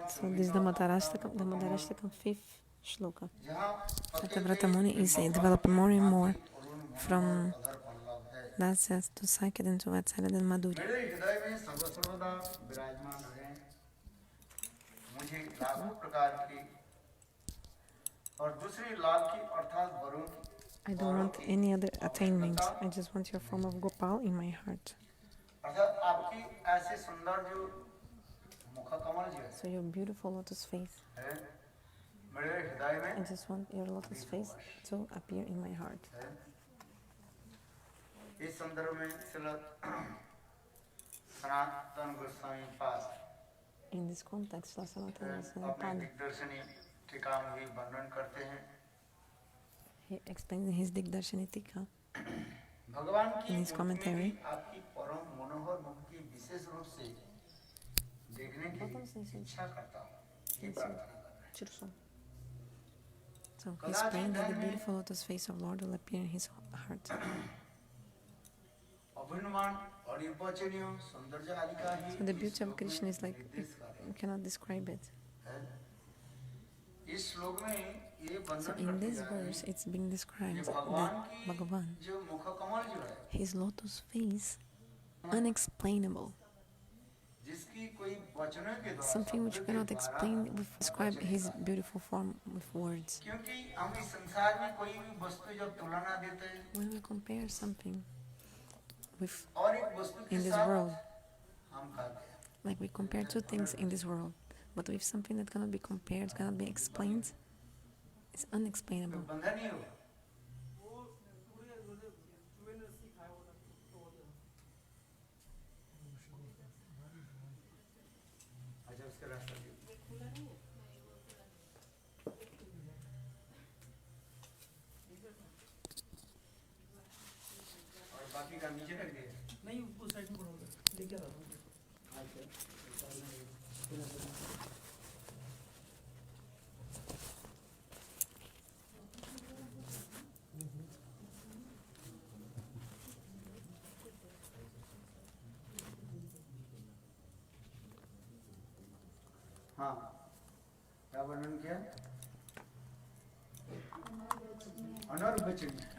So this Damodarashtaka, fifth shloka. Satyavrata Muni is developing more and more from dasya to Sakya then to Vatsala then Madhurya. I don't want any other attainment. I just want your form of Gopal in my heart. So your beautiful lotus face. I just want your lotus face to appear in my heart. In this context, Sanatana Goswami he explains in his Digdarshani Tika, in his commentary, so he's praying that the beautiful lotus face of Lord will appear in his heart. So the beauty of Krishna is like, you cannot describe it. So in this verse, it's being described that Bhagavan, his lotus face, unexplainable. Something which you cannot explain, we describe his beautiful form with words. When we compare something with in this world, like we compare two things in this world, but with something that cannot be compared, cannot be explained, it's unexplainable.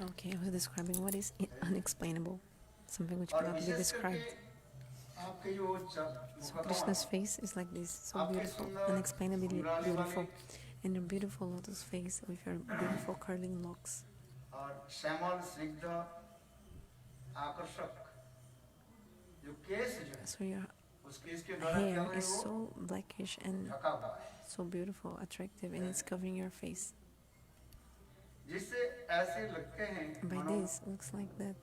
Okay, I was describing what is unexplainable, something which cannot be described. So Krishna's face is like this, so beautiful, unexplainably beautiful, and your beautiful lotus face with your beautiful curling locks. So your hair is so blackish and so beautiful, attractive, and it's covering your face. By this, looks like that.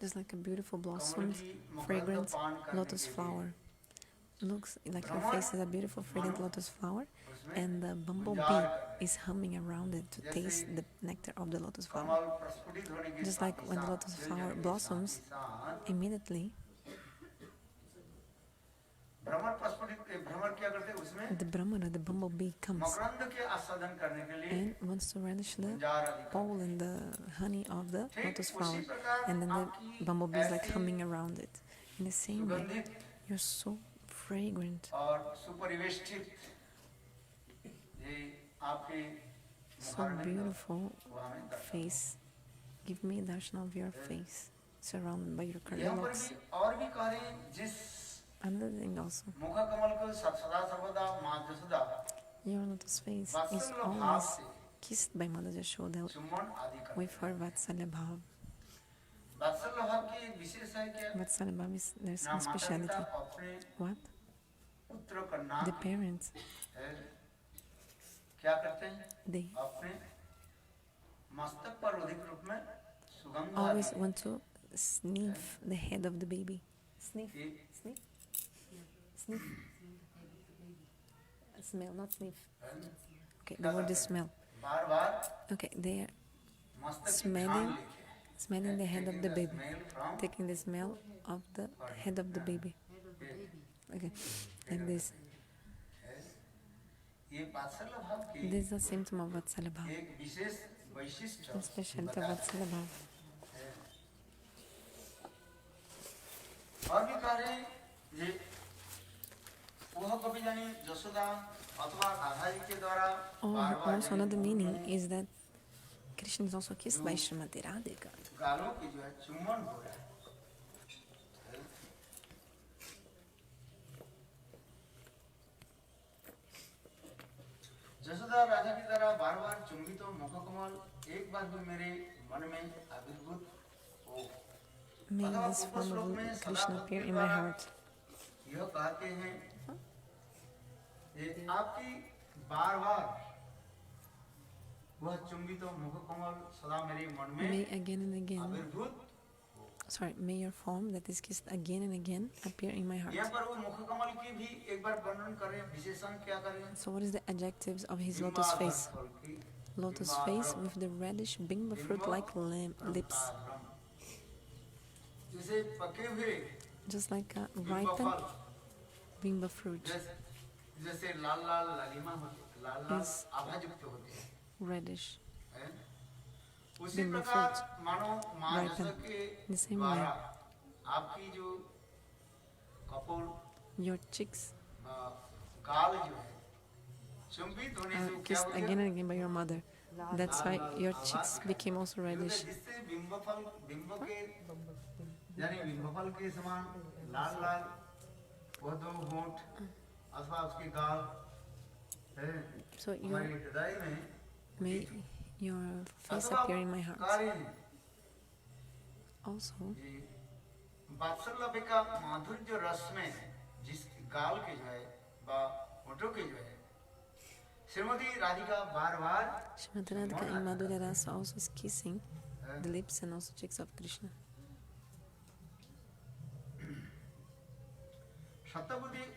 Just like a beautiful blossomed, fragrant lotus flower. Looks like your face is a beautiful, fragrant lotus flower, and the bumblebee is humming around it to taste the nectar of the lotus flower. Just like when the lotus flower blossoms, immediately the Brahmana, the bumblebee, comes and wants to relish the pollen, the honey of the lotus flower, and then the bumblebee is like humming around it. In the same way, you're so fragrant, so beautiful face. Give me a darshan of your face, surrounded by your curly locks. Another thing also, your lotus face is always kissed by Mother Yashoda with her Vatsalya bhava. Vatsalya bhava is, there's some speciality. What? The parents, they always want to sniff the head of the baby. Sniff, sniff, sniff. Smell, not sniff. Okay, the word is smell. Okay, they are smelling the head of the baby, taking the smell of the head of the baby. Okay, like this. This is a symptom of Vatsalya bhava. Speciality of Vatsalya bhava. Oh, also another meaning is that Krishna is also kissed by Srimati Radhika. Jasoda राजा की तरह बार बार चुंबित मुख कमल एक बार भी मेरे मन में आविर्भूत हो। May this form of Krishna appear in my heart. यह कहते हैं ये आपकी बार बार वह चुंबित मुख कमल सदा मेरे मन में आविर्भूत। May your form that is kissed again and again appear in my heart. यहाँ पर वो मुख कमल की भी एक बार वर्णन करें, विशेषण क्या करें? So what is the adjectives of his lotus face? Lotus face with the reddish bimba fruit-like lips, जैसे पके हुए just like a ripened bimba fruit, जैसे लाल लाल लालिमा होती, लाल लाल आभायुक्त होते हैं, reddish. उसी प्रकार मानो मानस के the same way, आपकी जो कपोल your cheeks गाल जो है चुंबित होने से are kissed again and again by your mother. That's why your cheeks became also reddish. जिससे बिंब के यानी बिंबफल के समान लाल लाल वो दो होंठ अथवा उसके गाल है। So may your face appear in my heart. Also, वात्सल्य का माधुर्य रस में जिस गाल के जो है बा होठों के जो है श्रीमती राधिका बार बार Srimati Radhika in Madhurya Rasa also is kissing the lips and also cheeks of Krishna.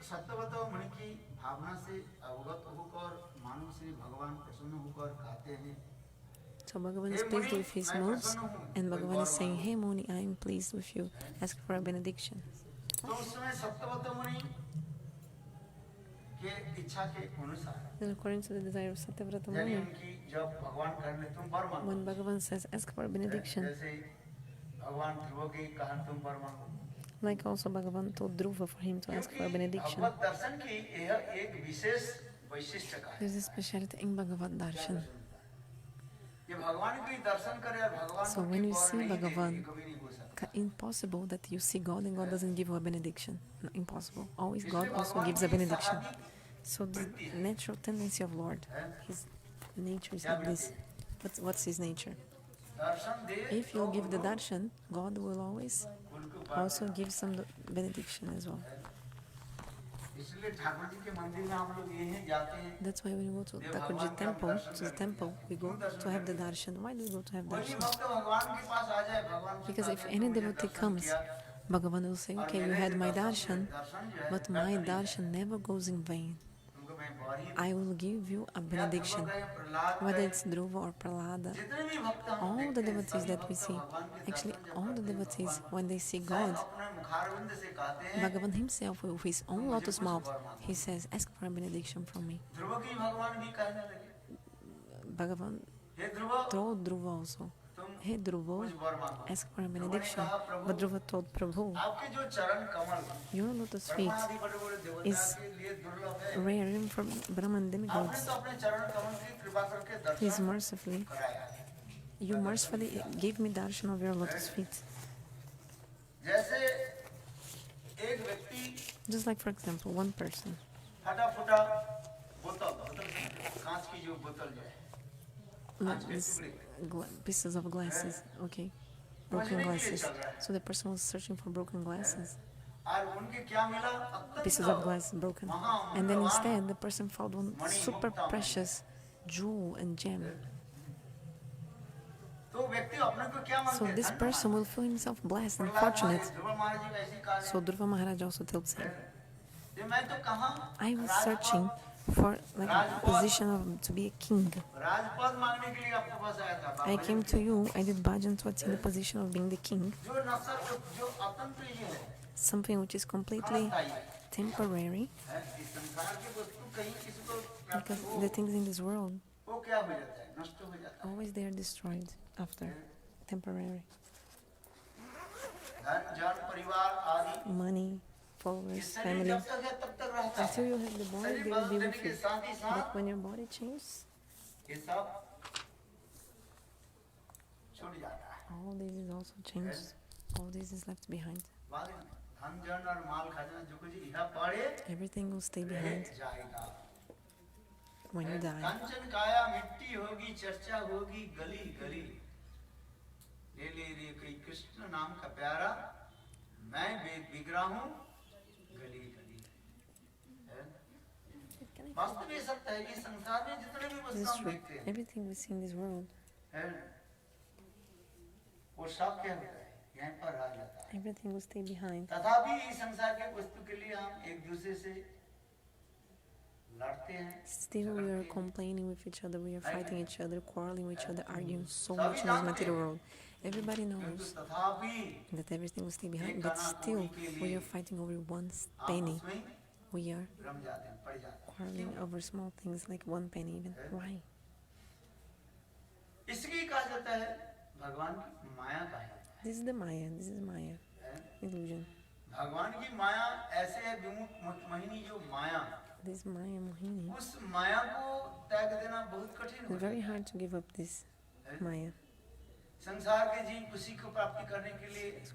Satyavrat मुनि की भावना से अवगत होकर मानव से भगवान प्रसन्न होकर कहते हैं। So Bhagavan is pleased with his moods, and Bhagavan is saying, "Hey Muni, I am pleased with you. Ask for a benediction." तो उस समय सत्यव्रत मुनि के इच्छा के अनुसार, Then according to the desire of Satyavrata Muni, जब भगवान कहने तुम वर मांगो, when Bhagavan says, "Ask for a benediction," जैसे भगवान ध्रुव के कहा तुम वर मांगो, like also Bhagavan told Dhruva for him to ask for a benediction. भगवत दर्शन की यह एक विशेष वैशिष्ट्य का है। There's a speciality in Bhagavad Darshan. ये भगवान को दर्शन करे और भगवान So when you see Bhagavan, impossible that you see God and God doesn't give you a benediction. No, impossible. Always God also gives a benediction. So the natural tendency of Lord, his nature is like this. What's his nature? If you give the darshan, God will always also give some benediction as well. That's why when we go to Thakurji temple, we go to have the darshan. Why do we go to have darshan? Because if any devotee comes, Bhagavan will say, "Okay, you had my darshan, but my darshan never goes in vain. I will give you a benediction." Whether it's Dhruva or Prahlada, all the devotees that we see, actually all the devotees, when they see God, Bhagavan himself with his own lotus mouth, he says, "Ask for a benediction from me." Bhagavan told Dhruva also, "Hey Dhruva, ask for a benediction." But Dhruva told Prabhu, "Your lotus feet is rare even for Brahman demigods. Please you mercifully give me darshan of your lotus feet." Just like, for example, one person, like these pieces of glasses, okay, broken glasses. So the person was searching for broken glasses, pieces of glass broken, and then instead the person found one super precious jewel and gem. So this person will feel himself blessed and fortunate. So Dhruva Maharaj also tells him, "I was searching for like a position to be a king. I came to you, I did bhajan to attain the position of being the king, something which is completely temporary, because the things in this world, always they are destroyed after, temporary. Money, followers, family. Until you have the body, they will be with you. But when your body changes, all this is also changed. All this is left behind. Everything will stay behind when you die. This is true. Everything we see in this world, everything will stay behind. Still we are complaining with each other, we are fighting each other, quarreling with each other, arguing so much in this material world. Everybody knows that everything will stay behind, but still we are fighting over one penny. We are quarreling over small things like one penny even. Why? This is the Maya, illusion. This Maya Mohini, it's very hard to give up this Maya. So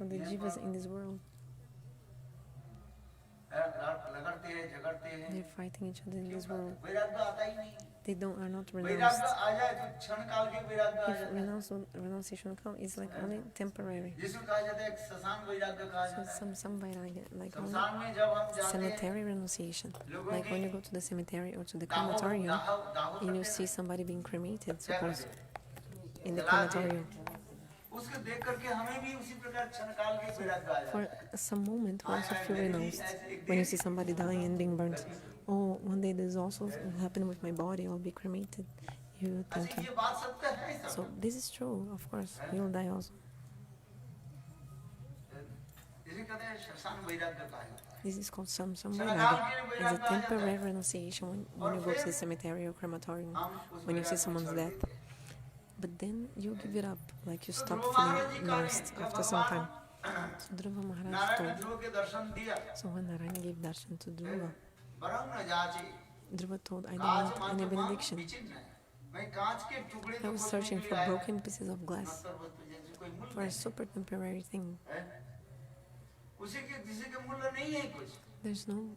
the jivas in this world, they're fighting each other in this world. They are not renounced. If renunciation comes, it's like only temporary. So some vairagya, like only cemetery renunciation. Like when you go to the cemetery or to the crematorium and you see somebody being cremated, suppose, in the crematorium. For some moment, we also feel renounced when you see somebody dying and being burnt. Oh, one day this also will happen with my body, I'll be cremated. You think. So this is true, of course. You will die also. This is called some vairagya. It's a temporary renunciation when you go to the cemetery or crematorium, when you see someone's death. But then you give it up, like you stop feeling lost after some time. So Dhruva Maharaj told. So when Narayana gave darshan to Dhruva, Dhruva told, I don't want any benediction. I was searching for broken pieces of glass, for a super temporary thing. There's no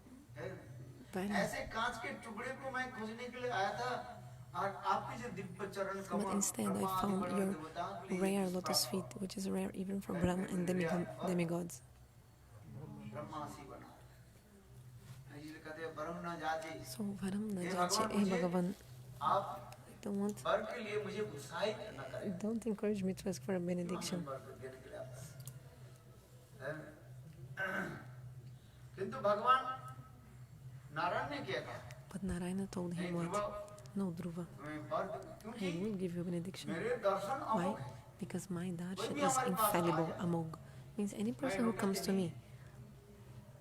value. But instead I found your rare lotus feet, which is rare even for Brahma and demigods. So Varam na jache, hey Bhagavan, don't encourage me to ask for a benediction. But Narayana told him what? No, Dhruva, I will give you a benediction. Why? Because my darshan is infallible, amog. Means any person who comes to me,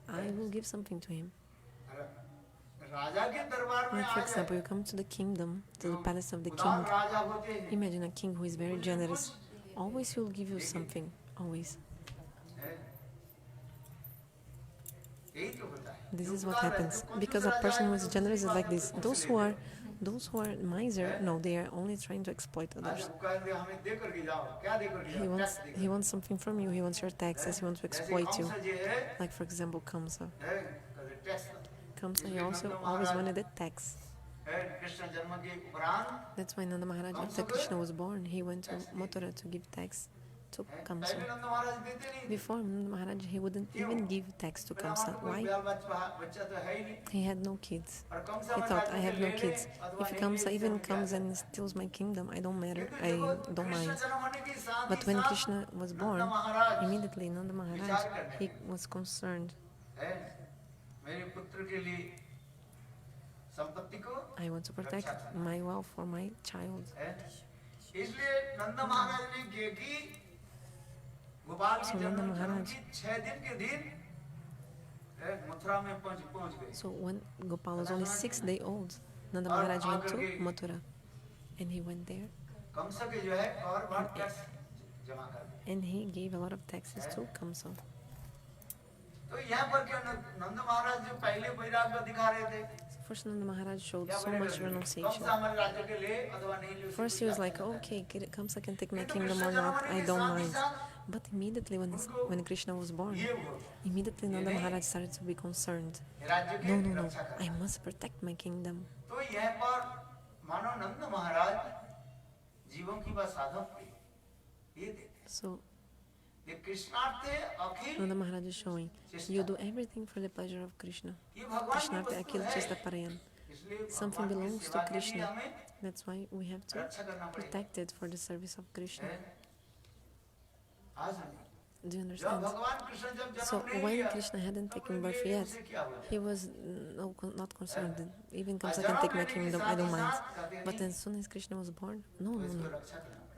I will give something to him. Like for example, you come to the kingdom, to the palace of the king. Imagine a king who is very generous. Always he will give you something, always. This is what happens. Because a person who is generous is like this. Those who are miser, no, they are only trying to exploit others. He wants something from you. He wants your taxes. He wants to exploit you. Like for example, Kamsa. Kamsa, he also always wanted a tax. That's why Nanda Maharaj, after Krishna was born, he went to Mathura to give tax to Kamsa. Before Nanda Maharaj, he wouldn't even give tax to Kamsa. Why? He had no kids. He thought, I have no kids. If Kamsa even comes and steals my kingdom, I don't mind. But when Krishna was born, immediately Nanda Maharaj, he was concerned. I want to protect my wealth for my child. So Nanda Maharaj, so when Gopal was only 6 days old, Nanda Maharaj went to Mathura, and he went there, and he gave a lot of taxes to Kamsa. First, Nanda Maharaj showed so much renunciation. First, he was like, okay, Kamsa can take my kingdom or not, I don't mind. But immediately, when Krishna was born, immediately Nanda Maharaj started to be concerned. No, no, no, I must protect my kingdom. So, Nanda Maharaj is showing, you do everything for the pleasure of Krishna. Krishnarte akhil chista parayan. Something belongs to Krishna. That's why we have to protect it for the service of Krishna. Do you understand? So when Krishna hadn't taken birth yet, he was not concerned. Even Kamsa can take my kingdom, I don't mind. But as soon as Krishna was born, no, no, no,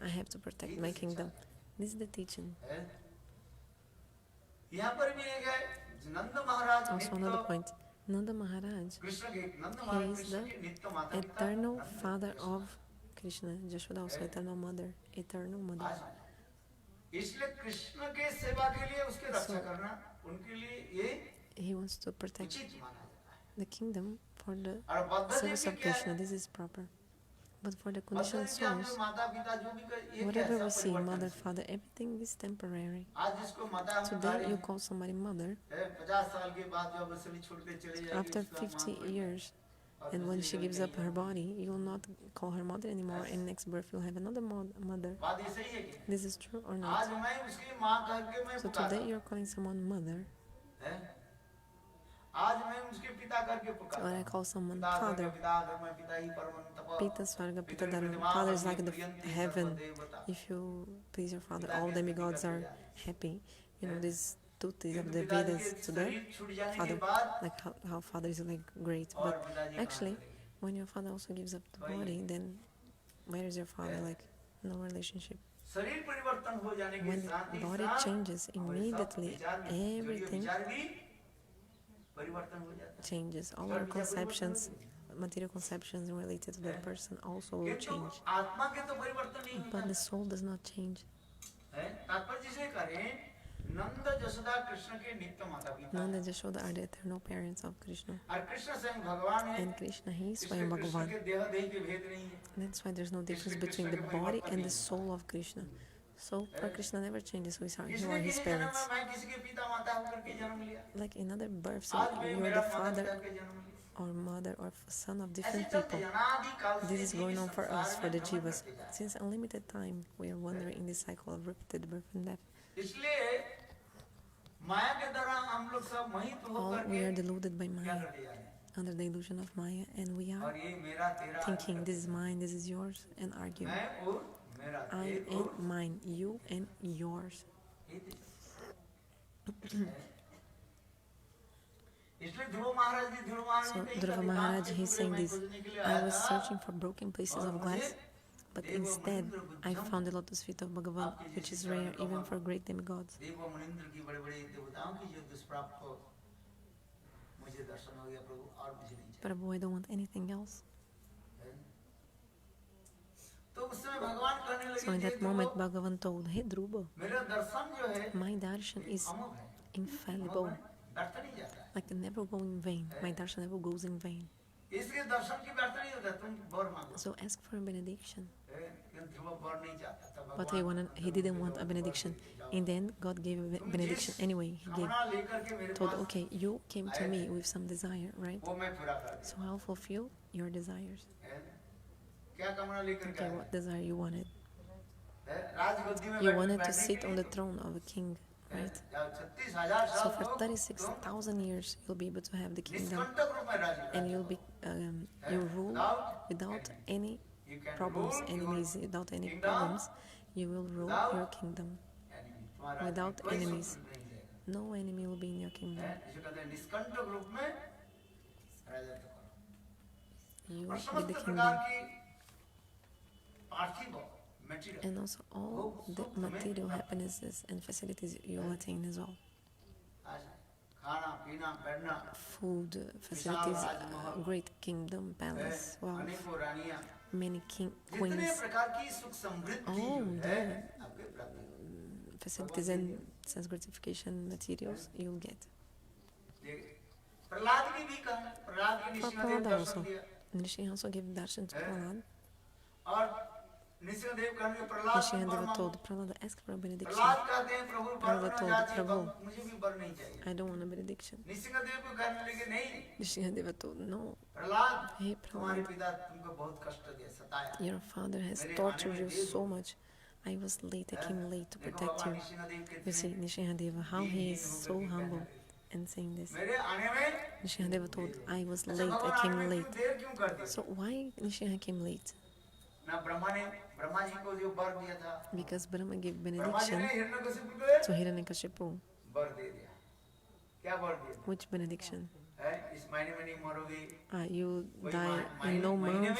I have to protect my kingdom. This is the teaching. Also another point. Nanda Maharaj, he is the eternal father of Krishna. Jashoda also eternal mother. Eternal mother. So, he wants to protect the kingdom for the service of Krishna. This is proper. But for the conditioned souls, whatever we see, mother, father, everything is temporary. Today you call somebody mother. After 50 years, and when she gives up her body, you will not call her mother anymore, and next birth you'll have another mother. This is true or not? So today you're calling someone mother, or I call someone father. Pita Swarga, Pita Dharma. Father is like the heaven. If you please your father, all demigods are happy. You know, these tutis of the Vedas to the father, like how father is like great. But actually, when your father also gives up the body, then where is your father? Like, no relationship. When the body changes, immediately everything changes. All our conceptions, material conceptions related to that person also will change. But the soul does not change. Nanda Jashoda are the eternal parents of Krishna. And Krishna, he is Swayam Bhagavan. That's why there's no difference between the body and the soul of Krishna. So, for Krishna never changes who are his parents. Like in other births, you're the father or mother or son of different people. This is going on for us, for the jivas. Since unlimited time, we are wandering in this cycle of repeated birth and death. All we are deluded by Maya, under the illusion of Maya, and we are thinking, this is mine, this is yours, and arguing. I and mine, you and yours. So Dhruva Maharaj, he's saying this, I was searching for broken pieces of glass, but instead I found the lotus feet of Bhagavan, which is rare even for great demigods. Prabhu, I don't want anything else. So in that moment, Bhagavan told, hey Dhruva, my darshan is infallible. Like it never go in vain. My darshan never goes in vain. So ask for a benediction. But he didn't want a benediction. And then God gave a benediction anyway. He told, okay, you came to me with some desire, right? So I'll fulfill your desires. Okay, what desire you wanted? You wanted to sit on the throne of a king, right? So for 36,000 years, you'll be able to have the kingdom, and you'll be you rule without any problems, enemies, without any problems. You will rule your kingdom without enemies. No enemy will be in your kingdom. You be the kingdom. And also all the material happinesses and facilities you will attain as well. Food, facilities, great kingdom, palace, wealth, many queens. All the facilities and sense gratification materials you'll get. For Prahlada also, Nrsimha also gave darshan to Prahlada. Nrsimha told Prahlada, ask for a benediction. Prahlada told Prabhu, I don't want a benediction. Nrsimha told, no. Hey Prahlada, your father has tortured you so much. I was late, I came late to protect you. You see, Nrsimha, how he is so humble and saying this. Nrsimha told, I was late, I came late. So why Nrsimha came late? Because Brahma gave benediction to Hiranyakashipu. Which benediction? You die in no month.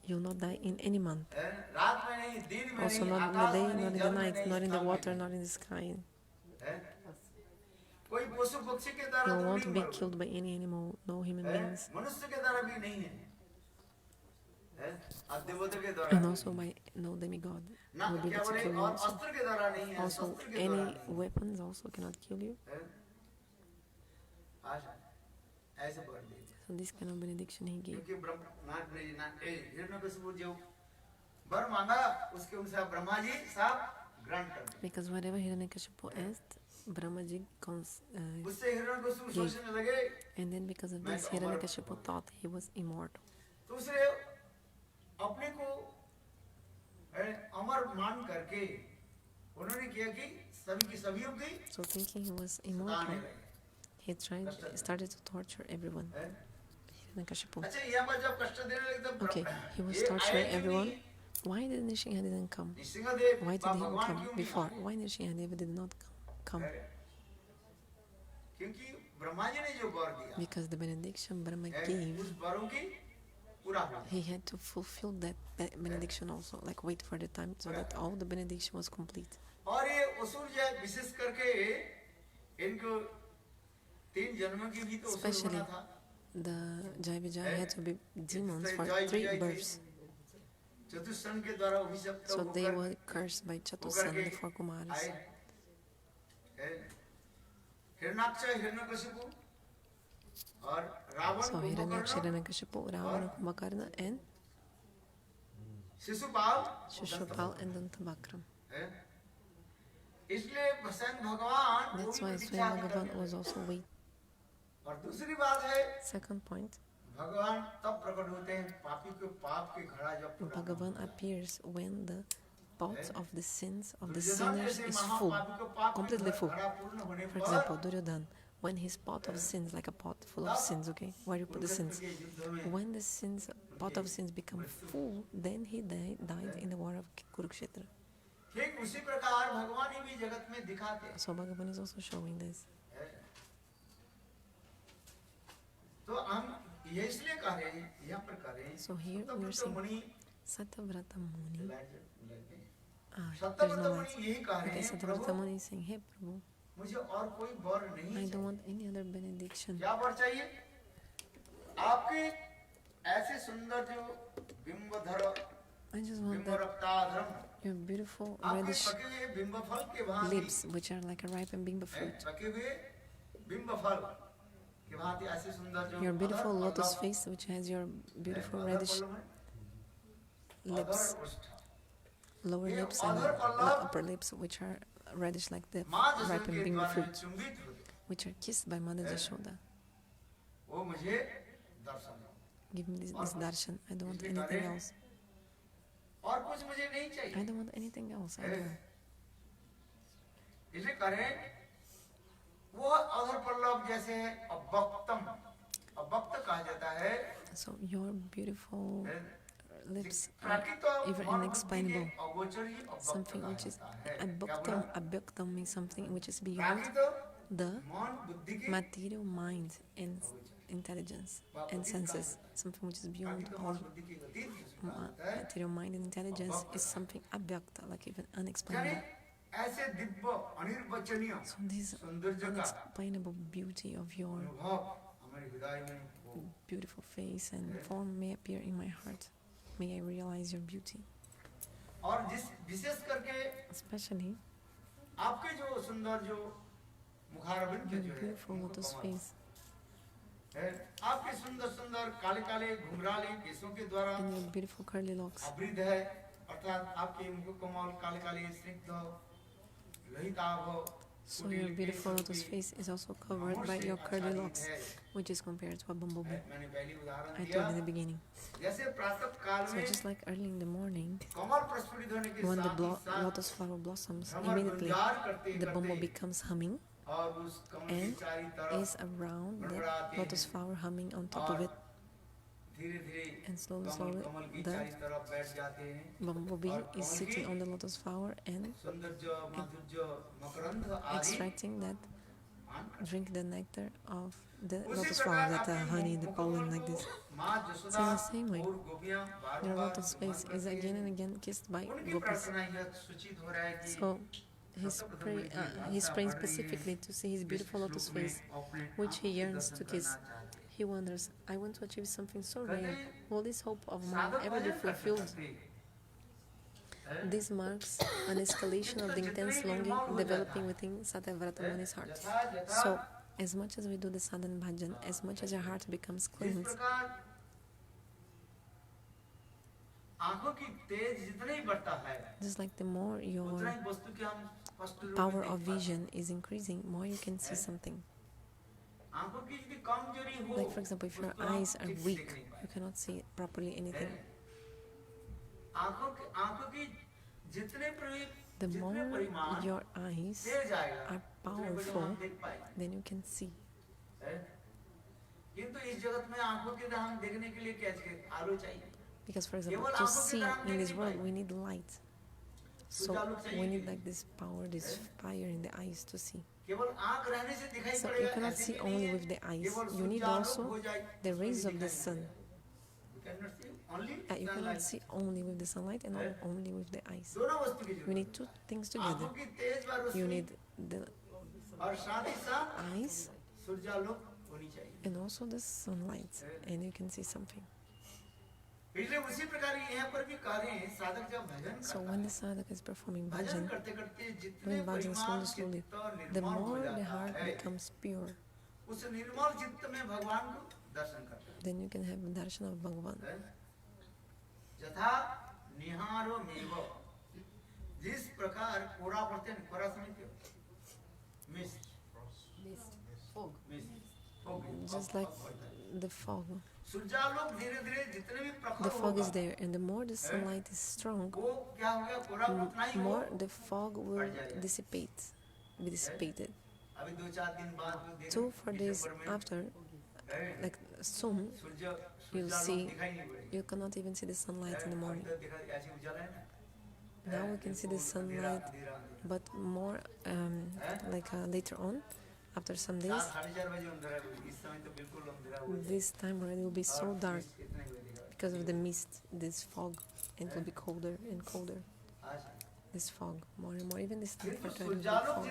You will not die in any month. Also not in the day, not in the night, not in the water, not in the sky. You won't be killed by any animal, no human beings. And also by no demigod will be able to kill you also. Also, any weapons also cannot kill you. So this kind of benediction he gave. Because whatever Hiranyakashipu asked, Brahmaji gave. And then because of this, Hiranyakashipu thought he was immortal. So thinking he was immortal, he started to torture everyone. Hiranyakashipu. Okay, he was torturing everyone. Why did Nrsimha didn't come? Why did he come before? Why Nrsimha did not come? Because the benediction Brahma gave, he had to fulfill that benediction also, like wait for the time so that all the benediction was complete. Especially the Jai Vijay had to be demons for 3 births. So they were cursed by Chatusan, the 4 Kumaras. So Hiranyaksha, Hiranyakashipu, Ravana, Kumbhakarna and Shishupal and Dantabhakram. That's why Swayam Bhagavan was also weak. Second point, Bhagavan appears when the pot of the sins of the sinners is full, completely full. For example, Duryodhana, when his pot of sins, like a pot full of sins, okay, where you put the sins, when the pot of sins become full, then he died in the war of Kurukshetra. So Bhagavan is also showing this. So here we are seeing Satyavrata Muni. There's no lights. Okay, Satyavrata Muni is saying, hey Prabhu, I don't want any other benediction. I just want that your beautiful reddish lips, which are like a ripened bimba fruit. Your beautiful lotus face, which has your beautiful reddish lips, lower lips and upper lips, which are reddish like the ripened bimba fruit, which are kissed by Mother Jashoda. Give me this darshan. I don't want anything else. I don't want anything else. I don't. So your beautiful lips are even unexplainable. Something which is abhyaktam means something which is beyond the material mind and intelligence and senses. Something which is beyond all material mind and intelligence is something abhyakta, like even unexplainable. So this unexplainable beauty of your beautiful face and form may appear in my heart. May I realize your beauty. Especially मुखारविंद your जो है beautiful उनको lotus कमल face है। आपके सुंदर सुंदर काले काले घुंघराले केसों के द्वारा and your beautiful curly locks. आवृत है, अर्थात आपके मुख कमल काले काले स्निग्ध Lohit आभ So your beautiful lotus face is also covered by your curly locks, which is compared to a bumblebee. मैंने पहली उदाहरण I दिया। told in the beginning. जैसे प्रातः काल So में just like early in the morning, कमल प्रस्फुटित होने के when the साथ ही साथ lotus flower blossoms, भ्रमर immediately गुंजार करते the bumblebee comes humming और उस कमल के and चारों तरफ is around the गड़गड़ाते lotus हैं flower humming on top of और it, धीरे धीरे and slowly, कमल slowly कमल की the चारों तरफ बैठ जाते हैं bumblebee और is कमल sitting की on the lotus flower and सौंदर्य माधुर्य मकरंद आदि extracting that, पान करते drink the nectar of the हैं। उसी lotus प्रकार flower, that आपके honey, the pollen मुखकमल like को this. माँ So Yashoda in the same way, और गोपियाँ बार your बार lotus face चुम्बन is करती again हैं। and again kissed by उनकी gopis. प्रार्थना यह सूचित हो रहा है कि So he's praying specifically to see his beautiful lotus face, which he yearns to kiss. He wonders, I want to achieve something so rare. Will this hope of mine ever be fulfilled? This marks an escalation of the intense longing developing within Satyavrata Muni's heart. So, as much as we do the sadhana bhajan, as much as your heart becomes cleansed, just like the more your power of vision is increasing, more you can see something. Like for example, if your eyes are weak, you cannot see properly anything. The more your eyes are powerful, then you can see. Because for example, to see in this world we need light. So we need like this power, this fire in the eyes to see. So you cannot see only with the eyes. You need also the rays of the sun. You cannot see only with the sunlight and not only with the eyes. You need two things together. You need the eyes and also the sunlight, and you can see something. So when the sadhaka is performing bhajan, doing bhajan slowly, slowly, the more the heart becomes pure, then you can have the darshan of Bhagavan. Just like the fog. The fog is there, and the more the sunlight is strong, more the fog will be dissipated. 2-4 days after, like soon, you'll see, you cannot even see the sunlight in the morning. Now we can see the sunlight, but more later on, after some days, this time already will be so dark because of the mist, this fog, and it will be colder and colder. This fog, more and more, even this time for time will be fog.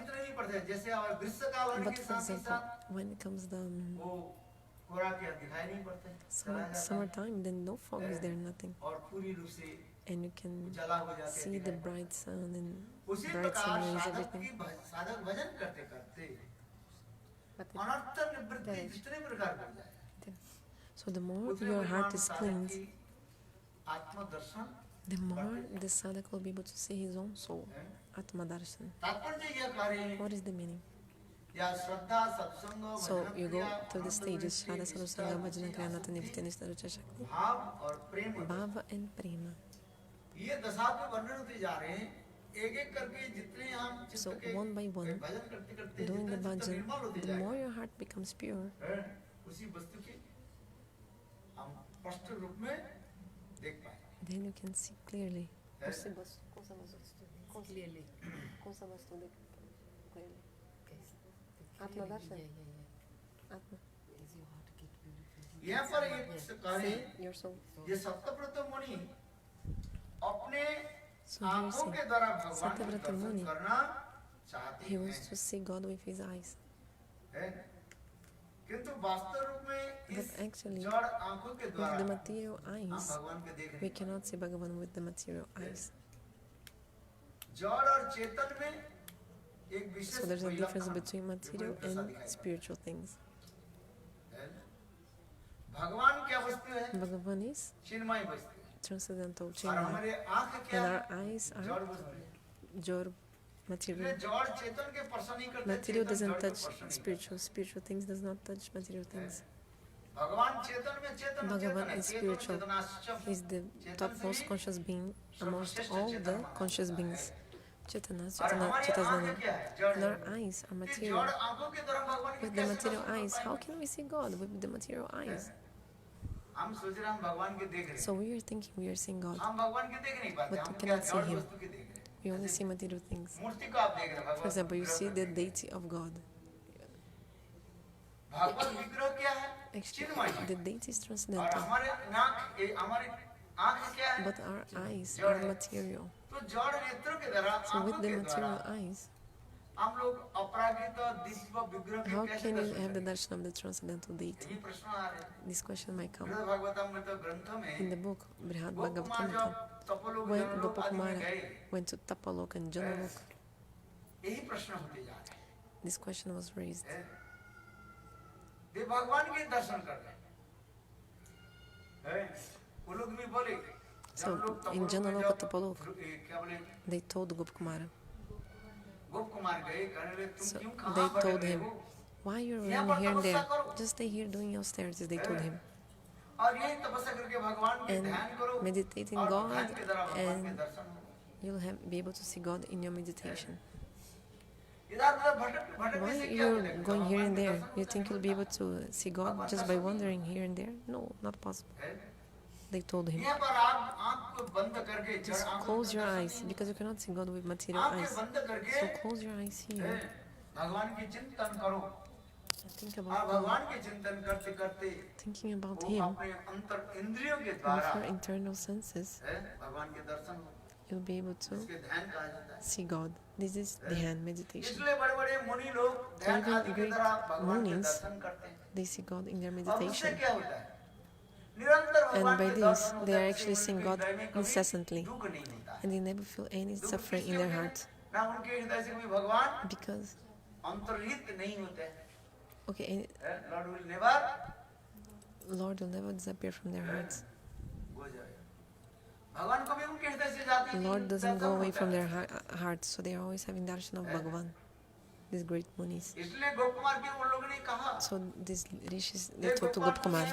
But for example, when it comes the summertime, then no fog is there, nothing. And you can see the bright sun and bright sun rays, everything. So the more your heart is cleansed, the more the sadhaka will be able to see his own soul, atma darshan. What is the meaning? So you go through the stages, Shraddha, Sadhusanga, Bhajana, Kriyanata, Nivritti, Nishtha, Rucha, Shakti, Bhava and Prema. So one by one, doing the bhajan, the more your heart becomes pure, then you can see clearly. Atma darshan. Atma. यहाँ पर एक करें your soul. ये सत्यव्रत मुनि अपने So here you आंखों see, के द्वारा भगवान को Satyavrata दर्शन Muni, करना चाहते he हैं, wants to see God with his eyes. है? किंतु वास्तव रूप में But इस actually, जड़ आंखों के with द्वारा the material हम eyes, भगवान को देख we नहीं cannot see Bhagavan with the material eyes. जड़ और चेतन में एक विशेष So there's a difference लक्षण between material दशा and दिखाई spiritual things. है। भगवान क्या वस्तु है? Bhagavan is चिन्मय वस्तु है। transcendental, और Chinmaya, हमारे आंख क्या and है? our eyes जड़ are वस्तु है। jor, material. जड़ चेतन के स्पर्श नहीं करते, Material चेतन doesn't जड़ के touch स्पर्श नहीं spiritual. Spiritual things does not touch material things. भगवान चेतन में चेतन Bhagavan है, is Chetan spiritual. चेतनाश्चम। He is the topmost conscious being amongst all the conscious beings. Chetanas, Chetasnana. And our eyes are material. With the material eyes, how can we see God with the material eyes? हम सोच रहे हैं हम भगवान के देख रहे हैं। So we are thinking we are seeing God, हम भगवान के देख नहीं पाते, but हम we क्या cannot see जड़ Him. वस्तु के देख रहे हैं। We only see material things. मूर्ति को आप देख रहे हैं, For example, you see the deity of God. भगवान विग्रह क्या है? Actually, the deity is और transcendental, हमारे हमारी आंख क्या है? but our eyes are material. तो जड़ नेत्रों के द्वारा, So with आंखों the के material द्वारा eyes, हम लोग अपरागित दिव्य विग्रह के how कैसे can you Darshan have the करेंगे? darshan of the transcendental deity? यही प्रश्न आ रहे हैं। This question might come. बृहद भागवतम ग्रंथ में In the book Brihad Gop Kumar Bhagavatamrita, जब तपोलोक when जनलोक आदि में Gopakumara गए, went to Tapalok and Janalok, यही प्रश्न होते जा रहे हैं। this question was raised. वे भगवान के दर्शन कर रहे हैं। वो लोग भी बोले, So in Janalok or Tapalok, they told Gopakumara. गोप कुमार गए, कहने लगे तुम So क्यों कहाँ they पड़े told हुए him, हो? why you're running here and there? Just stay here doing austerities, they told him. और यही तपस्या करके भगवान के And ध्यान करो, meditate in और God, ध्यान के द्वारा भगवान के and दर्शन होंगे। you'll be able to see God in your meditation. इधर-उधर भटकने Why से क्या you're मिलेगा? going here and भगवान के there? दर्शन You होते think you'll नहीं be able to see God just by wandering here and there? No, not possible. है। They told him. यहाँ पर आप आँख को बंद करके जड़ Just आँखों close से your दर्शन eyes नहीं because you cannot see God with material आँखें eyes. बंद करके So close your eyes here भगवान की चिंतन करो। and think और about God. भगवान के चिंतन करते करते Thinking about वो Him अपने अंतर इंद्रियों के with द्वारा your internal senses, भगवान के दर्शन हो, you'll be able to इसके ध्यान कहा जाता है। see God. This is Dhyan meditation. इसलिए बड़े-बड़े मुनि लोग ध्यान even आदि के great द्वारा भगवान के munis, दर्शन करते हैं। They see God in their और उससे meditation. क्या होता है? निरंतर And भगवान by के this, दर्शन होता they है, are किसी actually उनके seeing God हृदय में कभी incessantly. दुख नहीं होता है। And they never feel any दुख suffering in किसके their होते हैं? heart. ना उनके हृदय से कभी भगवान Because, अंतर्हित नहीं होते हैं। okay, Lord will never Lord will never disappear from their hearts. go जाएगा। भगवान को भी उनके हृदय से जाती है। Lord doesn't go away from their hearts, so they are always having darshan of Bhagavan. These great munis. इसलिए गोप कुमार के उन लोगों ने कहा, So these rishis, they told to Gopakumar,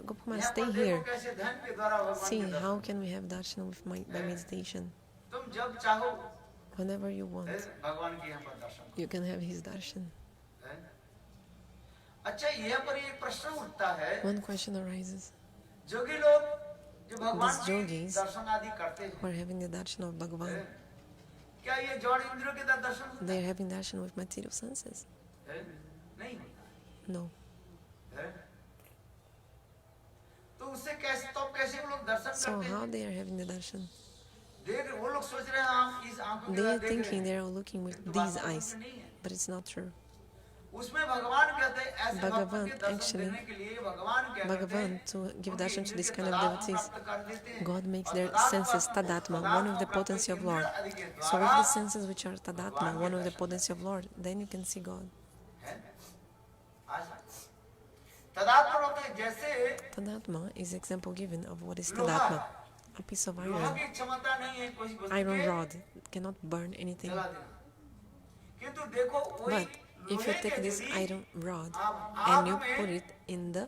Gopakumar, stay here. कैसे ध्यान के द्वारा भगवान See, के दर्शन। how can we have darshan with by meditation? तुम जब चाहो Whenever you want, भगवान के यहाँ पर दर्शन। you can have his darshan. अच्छा, यहाँ पर एक प्रश्न उठता है। One question arises. जोगी लोग जो भगवान These yogis के दर्शन आदि करते who हैं, are having the darshan of Bhagavan, क्या ये जड़ इंद्रियों के दर्शन होता they are having darshan with material senses? है? नहीं होता No. है। तो उससे कैसे वो लोग दर्शन So करते how हैं? they are having the darshan? वो लोग सोच रहे हैं हम इस आंखों के They are द्वारा देख रहे thinking हैं। they are looking with these eyes, but it's not true. उसमें भगवान कहते हैं ऐसे भक्तों Bhagavan, के दर्शन actually, देने के लिए भगवान क्या करते Bhagavan, हैं? to give उनके darshan to इंद्रियों this के kind of तदात्मा devotees, प्राप्त कर देते हैं। God makes और their तदात्मा senses प्राप्त- tadatma, तदात्मा one of the प्राप्त potency of Lord. इंद्रिय आदि के So द्वारा with the senses which are tadatma, one of the potency of Lord, then you can see God. है। तदात्मा होते हैं जैसे Tadatma is example given of what is लोहा। tadatma. A piece of लोहा iron, की क्षमता नहीं है कोई वस्तु iron के rod, cannot burn anything. जला देना। किंतु देखो वही But if you लोहे take के this जड़ी iron rod आप and you आग में put it in the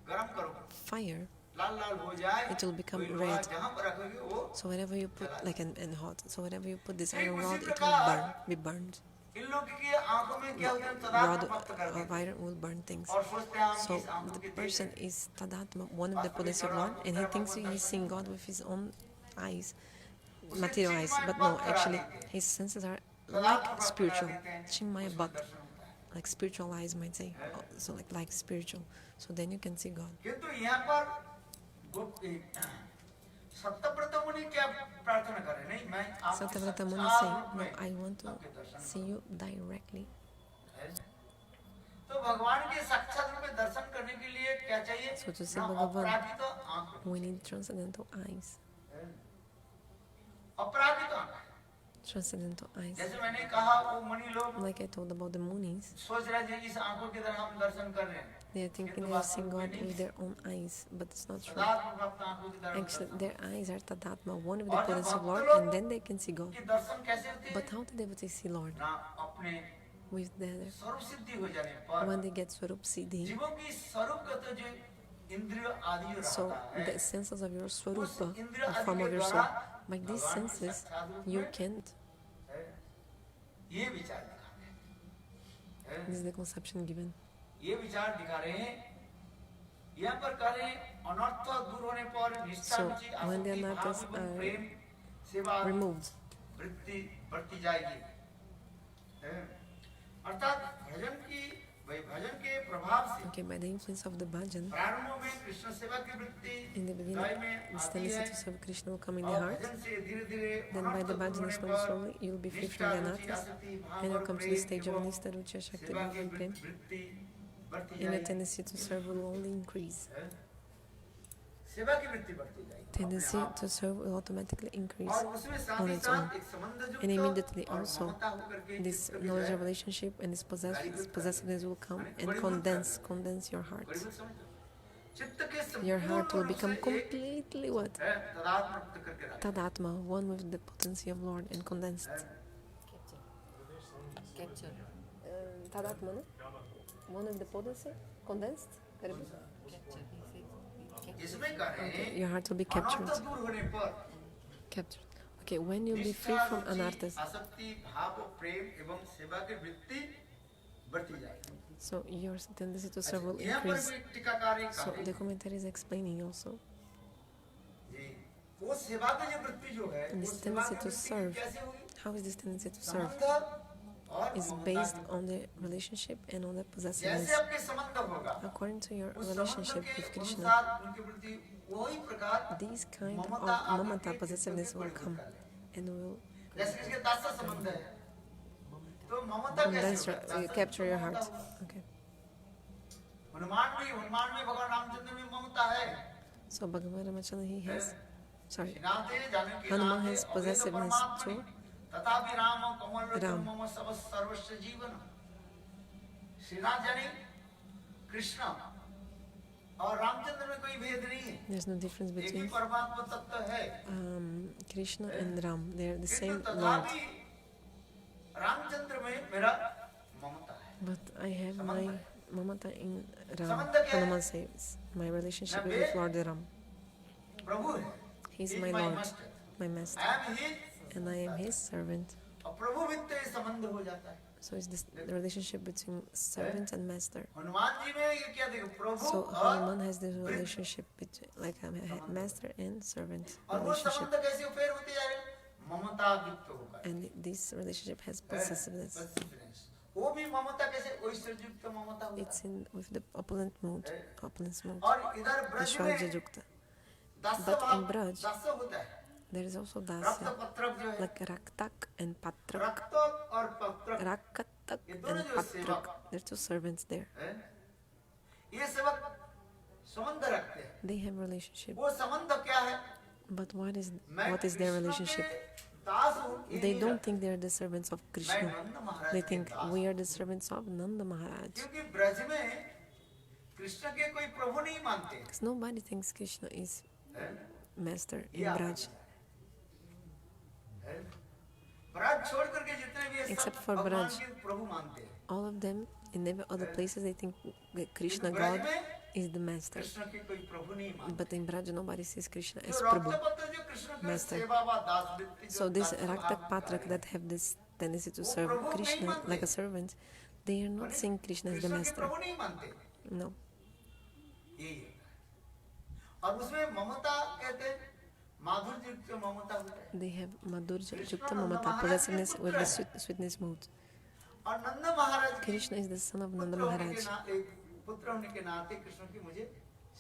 गरम करो, fire, लाल लाल हो जाए, it will become वही लोहा red. जहाँ पर रखोगे वो So wherever you put, like and hot, so wherever you put this ठीक iron उसी rod, it will प्रकार be burned. इन लोगों की आंखों में क्या होता है? Rod तदात्मा प्राप्त कर of देते हैं iron will burn things. और सोचते हैं हम So इस आंखों the के देख person रहे हैं। is tadatma, one of the potency of Lord, and he thinks he's seeing God with his own eyes, material eyes. But no, actually, his senses are like spiritual, chinmaya baddha, like spiritual eyes might say. So like spiritual. So then you can see God. किंतु यहाँ पर सत्यव्रत मुनि क्या प्रार्थना कर रहे हैं? नहीं, मैं आपके Satyavrata Muni साक्षात say, रूप no, में I want to आपके दर्शन see you directly. तो भगवान के साक्षात रूप में दर्शन करने के लिए क्या चाहिए? So to see ना Bhagavan, अपराजित आंख, we need transcendental eyes. अपराजित आंख। transcendental eyes. जैसे मैंने कहा वो मुनि लोग Like I told about the Munis, सोच रहे थे इस आंखों के द्वारा हम दर्शन कर रहे हैं, they are thinking they are seeing God with their own eyes, but it's not true. तदात्म प्राप्त आंखों के द्वारा Actually, Darshan. their eyes are tadatma, one with the और जो potency of भक्त Lord, लोग and then they can see God. के दर्शन कैसे होते हैं? But how the devotees see Lord? ना अपने With their, स्वरूप सिद्धि हो जाने पर when they get Swarup Siddhi, जीवों की स्वरूपगत जो इंद्रिय आदि जो so रहता है, the senses of your उस Swarupa, इंद्रिय the आदि form के of your द्वारा soul, by these भगवान के senses, साक्षात रूप you में can't. ये विचार दिखा रहे हैं। This is the conception given. ये विचार दिखा रहे हैं, यहाँ पर कह रहे हैं अनर्थ दूर होने पर निष्ठा So, रुचि when the आसक्ति भाव anarthas एवं are प्रेम सेवा removed, वृत्ति बढ़ती जाएगी। अर्थात भजन की भजन के प्रभाव से okay, by the influence of the bhajan, प्रारंभ में कृष्ण सेवा की वृत्ति in the beginning, हृदय में this आती है tendency to serve Krishna will come in the और heart. भजन से धीरे-धीरे Then by अनर्थ the दूर bhajan, होने slowly, पर slowly, you will be free निष्ठा from the रुचि anarthas, आसक्ति and भाव you'll और come to the Prem stage of एवं Nishta, Ruchi, Shakti, सेवा Bhava, की and Prem, वृत्ति बढ़ती and your जाएगी। tendency to serve will only increase. सेवा की वृत्ति बढ़ती जाएगी। Tendency to serve will automatically increase और उसमें साथ on ही its own. साथ एक संबंध And युक्त immediately और also, ममता होकर के this चित्त भी knowledge है। of relationship and this possessiveness will come and condense your heart. बड़ी बात समझो। चित्त के Your heart will संपूर्ण रूप become से एक completely what? है, तदात्म प्राप्त करके रखे। Tadatma, one with the potency of Lord and condensed. Capture. Tadatma, no? One with the potency? Condensed? इसमें कह रहे Okay, हैं your heart will be captured. अनर्थ दूर होने पर Captured. Okay, when you'll be free निष्ठा from रुचि anarthas. आसक्ति भाव प्रेम एवं सेवा की वृत्ति बढ़ती जाएगी। So your tendency to serve will यहाँ पर increase. भी टीकाकार एक So कहा the है, commentary is explaining also. जी, वो सेवा की जो वृत्ति जो है, This वो सेवा tendency की to वृत्ति serve. कैसे होगी? How is this tendency to serve? संबंध और Is ममता based की। on the relationship and on the जैसे possessiveness. आपके संबंध होगा, According to your उस relationship संबंध with के Krishna, अनुसार उनके प्रति वही प्रकार these kind of ममता आदि mamata के possessiveness चित्त will में come परिवर्तन करें। and will जैसे किसी के दास संबंध है, तो ममता condense कैसे your, होगा? दास capture your तो heart. ममता होगा। Okay. हनुमान में भगवान रामचंद्र में ममता है। So Bhagavan Ramachandra, he has, sorry, नाते जानकी Hanuman नाते has अभेद possessiveness परमात्मनि, too. तथापि राम कमल लोचन Ram. मम सब सर्वस्व जीवन। श्रीनाथ जाने कृष्ण और रामचंद्र में कोई भेद नहीं है। There's no difference एक ही between परमात्मा तत्व है। Krishna and Ram. They are the किंतु same Lord. तथापि रामचंद्र में मेरा ममता है। But I have my mamata in Ram. संबंध क्या है? Hanuman says, my relationship is with Lord Ram. प्रभु है। He is He is my my Lord, master. my master, I am his, and I am his servant. और प्रभु वित्त ये संबंध हो जाता है। So it's this the relationship between servant and master. Hanuman ji में ये क्या देखो, प्रभु So और Hanuman has this relationship between like a master and servant और वो relationship, संबंध कैसे फेर होते जा रहे हैं? ममता युक्त होकर। and this relationship has possessiveness. Possessiveness. वो भी ममता कैसे ऐश्वर्य युक्त ममता होता It's in with the opulent mood, opulence mood, और इधर ब्रज Aishwarya में Yukta. दास्य But in भाव Braj, दास्य होता है। there is also रक्त dasya, पत्रक जो है, like raktak and patrak. रक्त और पत्रक Rakatak ये and दोनों जो patrak. सेवक There are two servants there. हैं, ये सेवक संबंध रखते हैं। They have relationship. वो संबंध क्या है? But what is मैं their कृष्ण relationship? के दास हूँ, ये They नहीं don't रखते। think they are the servants of मैं Krishna. नंद महाराज They के think दास we हूँ। are the servants of Nanda Maharaj. क्योंकि ब्रज में कृष्ण के कोई प्रभु नहीं मानते Because nobody thinks Krishna is हैं? master in ये Braj. हैं? ब्रज छोड़ करके जितने भी हैं, Except सब for भगवान Braj. के प्रभु मानते हैं। All of them, in every other places, they think that Krishna, क्योंकि ब्रज God, में is the master. कृष्ण के कोई प्रभु नहीं मानते। But in Braj, nobody sees Krishna जो as Prabhu. रक्तपत्र जो कृष्ण के Master. सेवा व दास वृत्ति जो So this दास्य भाव Raktak में Patrak कार्य that have this tendency to वो serve प्रभु नहीं Krishna मानते। like a servant, they are not seeing Krishna as the Krishna के master. प्रभु नहीं मानते। No. यही है। और उसमें ममता कहते हैं, माधुर्य युक्त ममता होता है। They have Madhurja Yukta Mamata, possessiveness with the sweetness mood. और नंद महाराज की Krishna is the son of Nanda पुत्र होने Maharaj. के नाते, पुत्र होने के नाते कृष्ण की मुझे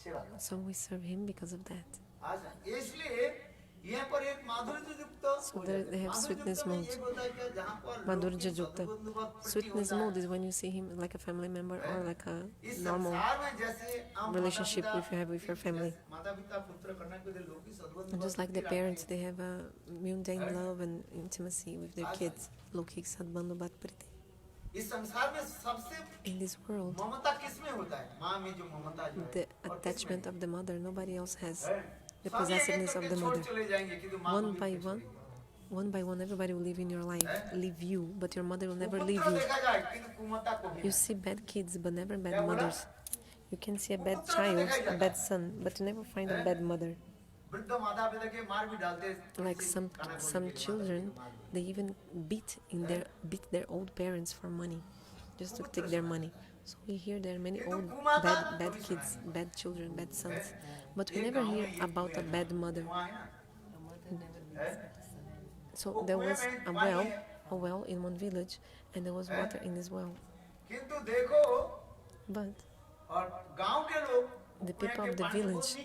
सेवा करनी। So we serve him because of that. इसलिए यहाँ पर एक माधुर्य युक्त So they have sweetness mode. Madhurya Jukta. Sweetness mode is when you see him like a family member or like a normal relationship with you have with your family. And just like the parents, they have a mundane love and intimacy with their kids. Lokik sadbandhu bat priti. In this world, the attachment of the mother, nobody else has. The possessiveness of the mother. One by one, everybody will live in your life, leave you, but your mother will never leave you. You see bad kids, but never bad mothers. You can see a bad child, a bad son, but you never find a bad mother. Like some children, they even beat their old parents for money, just to take their money. So we hear there are many old bad kids, bad children, bad sons, but we never hear about a bad mother. So there was a well in one village, and there was water in this well. But the people of the village,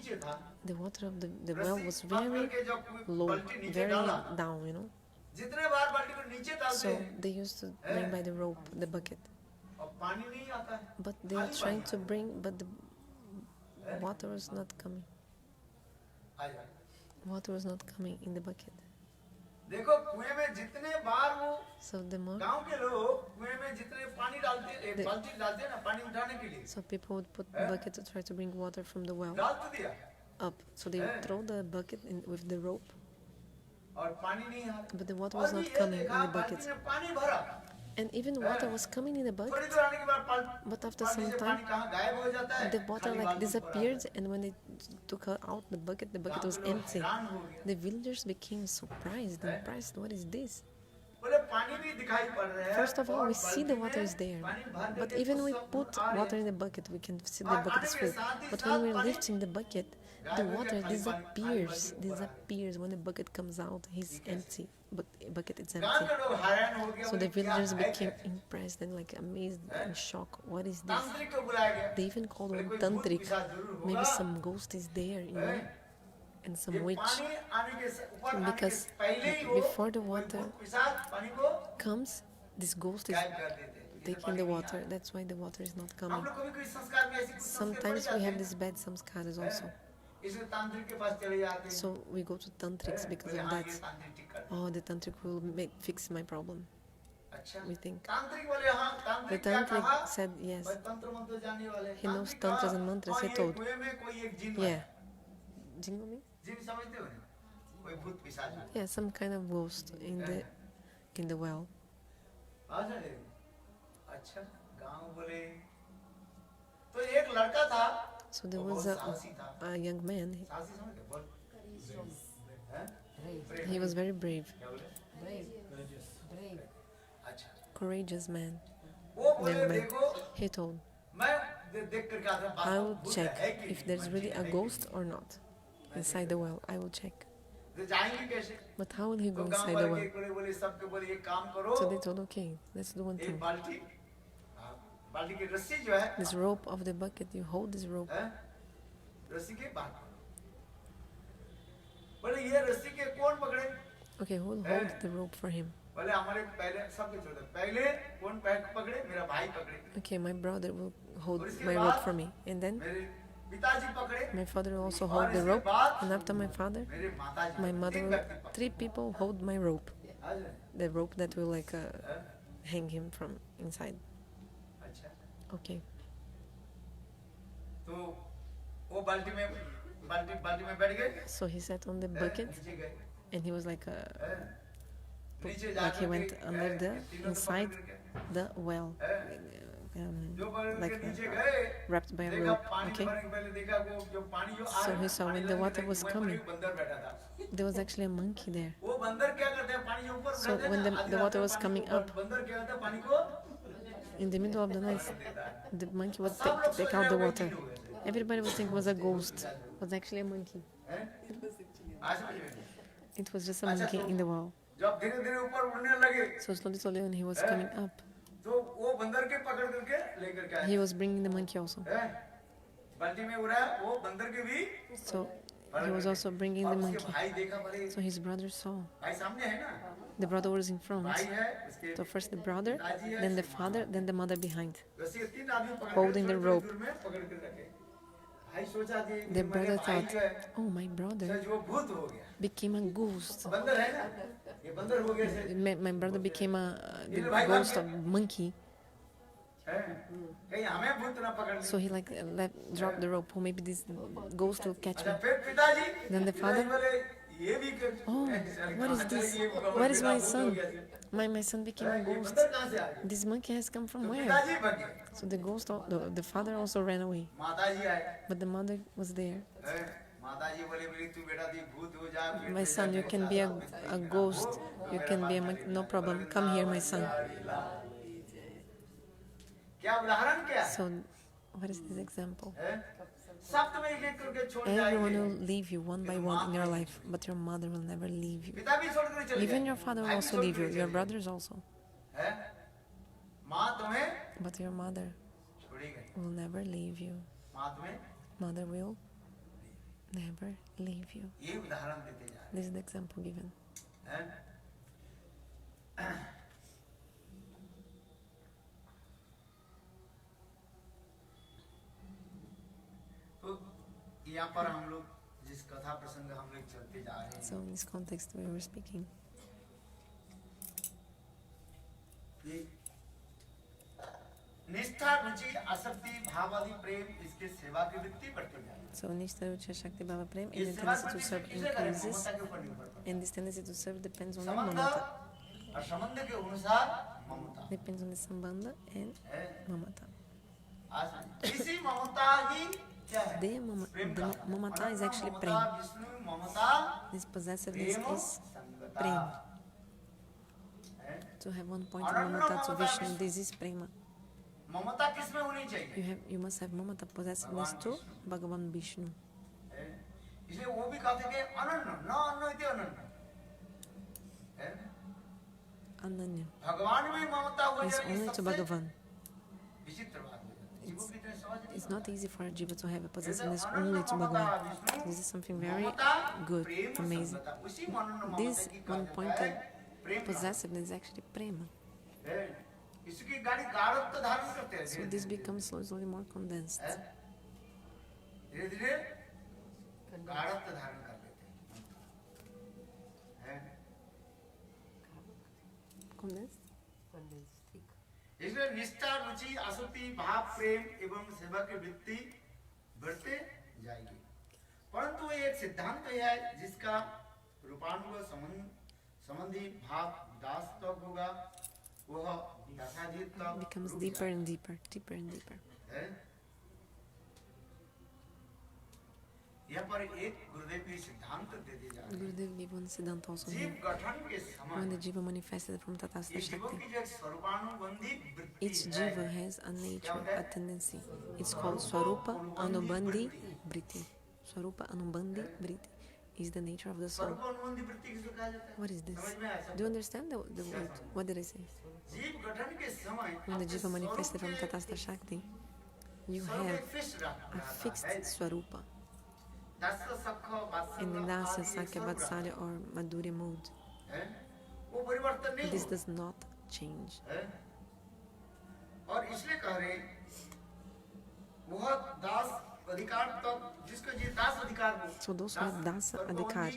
the water of the well was very low, very down, you know. So they used to bring by the rope, the bucket. But they were trying to bring, but the water was not coming. Water was not coming in the bucket. So the more so people would put the bucket to try to bring water from the well up. So they would throw the bucket in with the rope, but the water was not coming in the bucket. And even water was coming in the bucket, but after some time, the water like disappeared, and when they took out the bucket was empty. The villagers became surprised, impressed. What is this? First of all, we see the water is there, but even we put water in the bucket, we can see the bucket is full. But when we're lifting the bucket, the water disappears. When the bucket comes out, it's empty. But the bucket is empty. So the villagers became impressed and like amazed and shocked. What is this? They even called one tantric. Maybe some ghost is there, you know, and some witch. Because before the water comes, this ghost is taking the water. That's why the water is not coming. Sometimes we have these bad samskaras also. So we go to tantrics because of that. Oh, the tantric will fix my problem. We think. The tantric said yes. He knows tantras and mantras. He told. Yeah. Jingo means? Yeah, some kind of ghost in the well. So there was a young man. He was very brave. Courageous man. Young man. He told, I will check if there's really a ghost or not inside the well. I will check. But how will he go inside the well? So they told, okay, let's do one thing. This rope of the bucket, you hold this rope. Okay, who will hold the rope for him? Okay, my brother will hold my rope for me. And then my father will also hold the rope. And after my father, my mother will, 3 people hold my rope. The rope that will like hang him from inside. Okay. So he sat on the bucket, and he was like he went under inside the well, wrapped by a rope. Okay. So he saw when the water was coming, there was actually a monkey there. So when the water was coming up, in the middle of the night, the monkey would take out the water. Everybody would think it was a ghost. It was actually a monkey. It was just a monkey in the wall. So slowly when he was coming up, he was bringing the monkey also. So he was also bringing the monkey. So his brother saw. The brother was in front. So first the brother, then the father, then the mother behind, holding the rope. The brother thought, oh, my brother became a ghost. My brother became the ghost of monkey. So he dropped the rope. Oh, maybe this ghost will catch me. Then the father, oh, what is this? Where is my son? My son became a ghost. This monkey has come from where? So the ghost, the father also ran away. But the mother was there. My son, you can be a ghost. You can be a monkey. No problem. Come here, my son. So, what is this example? Everyone will leave you one by one in your life, but your mother will never leave you. Even your father will also leave you, your brothers also. But your mother will never leave you. Mother will never leave you. This is the example given. So in this context we were speaking. So Nishtha, Ruchi, Shakti, Bhava, Prem, and the tendency to serve increases, and this tendency to serve depends on the mamata. Depends on the sambandha and mamata. The mamata is actually prem. This possessiveness is prem. To have one point of mamata to Vishnu, this is prema. You must have mamata, possessiveness to Bhagavan Vishnu. Ananya is only to Bhagavan. It's not easy for a jiva to have a possessiveness only to Bhagavan. This is something very good, amazing. This one-pointed possessiveness is actually prema. So this becomes slowly more condensed. Condensed? इसलिए निष्ठा, रुचि, आसक्ति, भाव, प्रेम एवं सेवा की वृत्ति बढ़ते जाएगी। परंतु एक सिद्धांत है जिसका रूपानुग संबंधी भाव दास तक होगा, वह दासाधीत तक becomes deeper and deeper, deeper and deeper. यहाँ पर एक गुरुदेव की सिद्धांत दे दी जा रही है। Gurudev gave one siddhanta also here. जीव गठन के समय When the jiva manifested from Tathastha जीवों Shakti, की जो स्वरूपानुबंधी वृत्ति each jiva has a nature, a tendency. It's called Swarupa Anubandhi Vritti. Swarupa Anubandhi Vritti is the nature of the soul. स्वरूपानुबंधी वृत्ति किसको कहा जाता है? What is this? Do you understand the word? What did I say? जीव गठन के समय When the jiva manifested from Tathastha Shakti, you have a fixed Swarupa in the dasya, sakya, vatsalya or madhurya mood. This does not change. और इसलिए कह रहे वह दास अधिकार तक जिसको जी दास अधिकार हो। So those who have dasa adhikar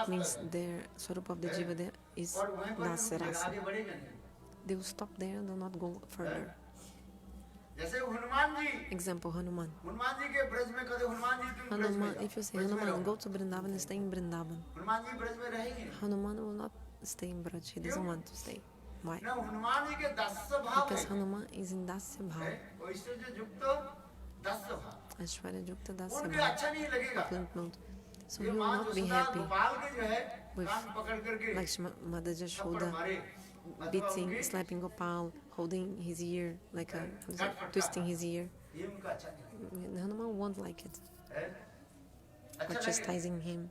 means their swarupa of the jiva there is dasa rasa. They will stop there and will not go further. जैसे हनुमान जी Example, Hanuman. हनुमान जी के ब्रज में कदे हनुमान जी तुम ब्रज में Hanuman, if you say Hanuman, go to Vrindavan and stay in Vrindavan. Hanuman ji Braj में रहेंगे Hanuman will not stay in Braj. He doesn't want to stay. Why? ना हनुमान जी के दास्य भाव Because है Hanuman is in dasya bhava. ऐश्वर्य युक्त दास्य भाव Ashwarya Yukta dasya उनको bhava. अच्छा नहीं लगेगा Opulent mode. So he ये will माँ not जो be सदा happy गोपाल के जो है with कान पकड़ करके like Mother थप्पड़ Jashoda मारे beating, slapping Gopal, holding his ear, like twisting his ear. ये उनका अच्छा नहीं लगेगा। Hanuman won't like it. अच्छा Or लगेगा। chastising him.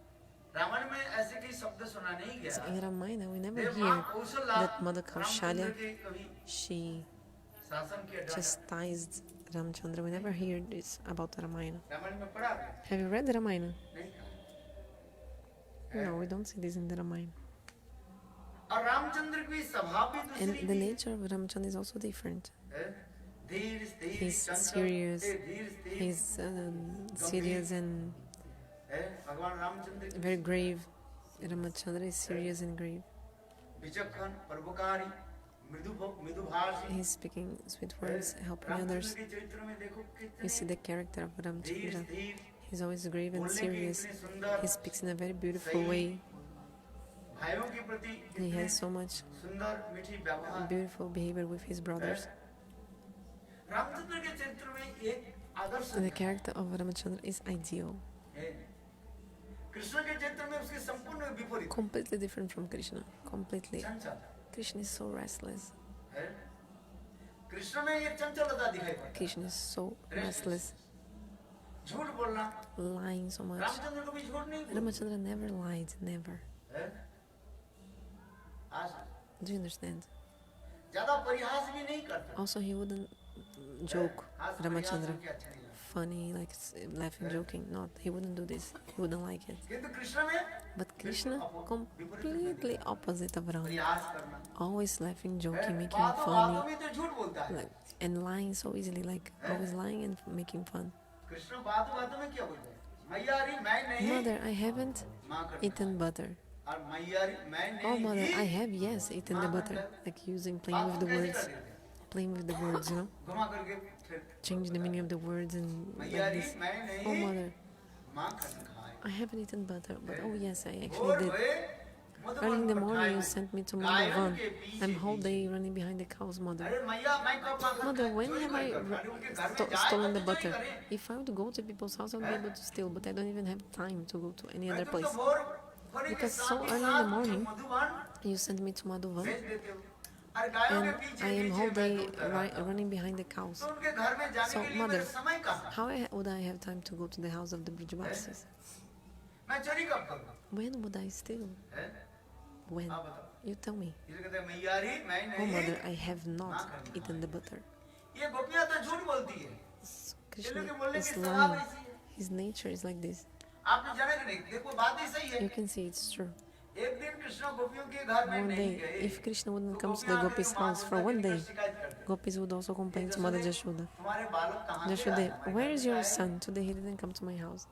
रामायण में ऐसे कोई शब्द सुना नहीं गया। So in Ramayana, we never Dev hear माँ Kaushalya that Mother Ramchandra Kaushalya, के कभी she शासन किया डाला। chastised Ramchandra. We never hear this about Ramayana. Ramayan में पढ़ा आपने? Have you read Ramayana? नहीं था। No, we don't see this in the Ramayana. और रामचंद्र की स्वभाव भी And दूसरी the थी। nature of Ramchandra is also different. धीर स्थिर He's चंचल, serious. धीर स्थिर He's serious and भगवान रामचंद्र की very grave. Ramachandra is serious and grave. विचक्षण परोपकारी मृदुभाषी। He's speaking sweet words, helping others. के चरित्र में देखो You कितने see the character of धीर Ramchandra. स्थिर, He's always grave and बोलने की serious. इतनी सुंदर, He speaks in a very beautiful way. भाइयों के प्रति He इतने has so much सुंदर मीठी व्यवहार। beautiful behavior with his brothers. Ramchandra के चरित्र में एक आदर्श And the character of Ramachandra is ideal. है। कृष्ण के चरित्र में उसके संपूर्ण विपरीत, Completely different from Krishna. Completely. Chanchal Krishna is so restless. है। कृष्ण में एक चंचलता दिखाई पड़ती है, Krishna is so restless. झूठ बोलना। Lying so much. रामचंद्र कभी झूठ नहीं बोला Ramachandra never lied. Never. है। आज Do you understand? ज्यादा परिहास भी नहीं करता। Also, he wouldn't joke. हास परिहास Ramachandra. उनके अच्छा नहीं लगता। Funny, like laughing, joking. Not. He wouldn't do this. He wouldn't like it. किंतु कृष्ण में But Krishna, completely opposite of Ram. परिहास करना, Always laughing, joking, making बातों funny. में तो झूठ बोलता है। Like, and lying so easily, like always lying and making fun. Krishna बातों में क्या बोलता है? मैयारी मैं नहीं, Mother, I haven't माँ करता eaten butter. है। और मैयारी मैं नहीं, Oh, mother, I have, yes, eaten the butter. Like using, playing with the words. Playing with the words, you know? घुमा करके फिर Change the meaning of the words and like मैयारी this. मैं Oh, नहीं, mother, माँ खाए। I haven't eaten butter, but oh, yes, I और actually did. Way Early in the Madhuban morning, you पठाए sent me to गायों Bhagavan. के पीछे I'm whole पीछे। day running behind the cows, mother. अरे मैया मैं कब माँ Mother, when चोरी have I कर खाली उनके घर में जाए stolen तो the चोरी butter? करे। If I would go to people's house, I would be able to steal, but I don't even have time to go to any other तुम तो place. भोर भोरी के Because so साथ ही early in the साथ morning, Madhuban You sent me to Madhuvan, भेज देते हो। अरे गायों के and पीछे I am पीछे whole मैं day दौड़ता रहा। running behind the cows. तो उनके घर में जाने So, के लिए mother, मेरा समय कहाँ? How would I have time to go to the house of the Brijavasis? मैं चोरी कब करूँगा? When would I steal? हैं? When? आप बताओ। You tell me. इसे कहते हैं मैयारी मैं Oh, नहीं, mother, I have not eaten the butter. ये गोपियाँ तो झूठ बोलती है। So, ये लोग Krishna के बोलने is की स्वभाव lying. ऐसी है। His nature is like this. आपने जाना कि नहीं? देखो बात ही सही है। You can see it's true. एक दिन कृष्ण गोपियों के घर में One नहीं day, गए। if Krishna wouldn't तो come to the गोपियाँ Gopis' फिर माँ house for यशोदा one की day, शिकायत करती हैं। Gopis would also complain to Mother Jashoda. तुम्हारे बालक कहाँ से आए? Jashoda, हमारे where घर is में your आए? son? Today he didn't come to my house.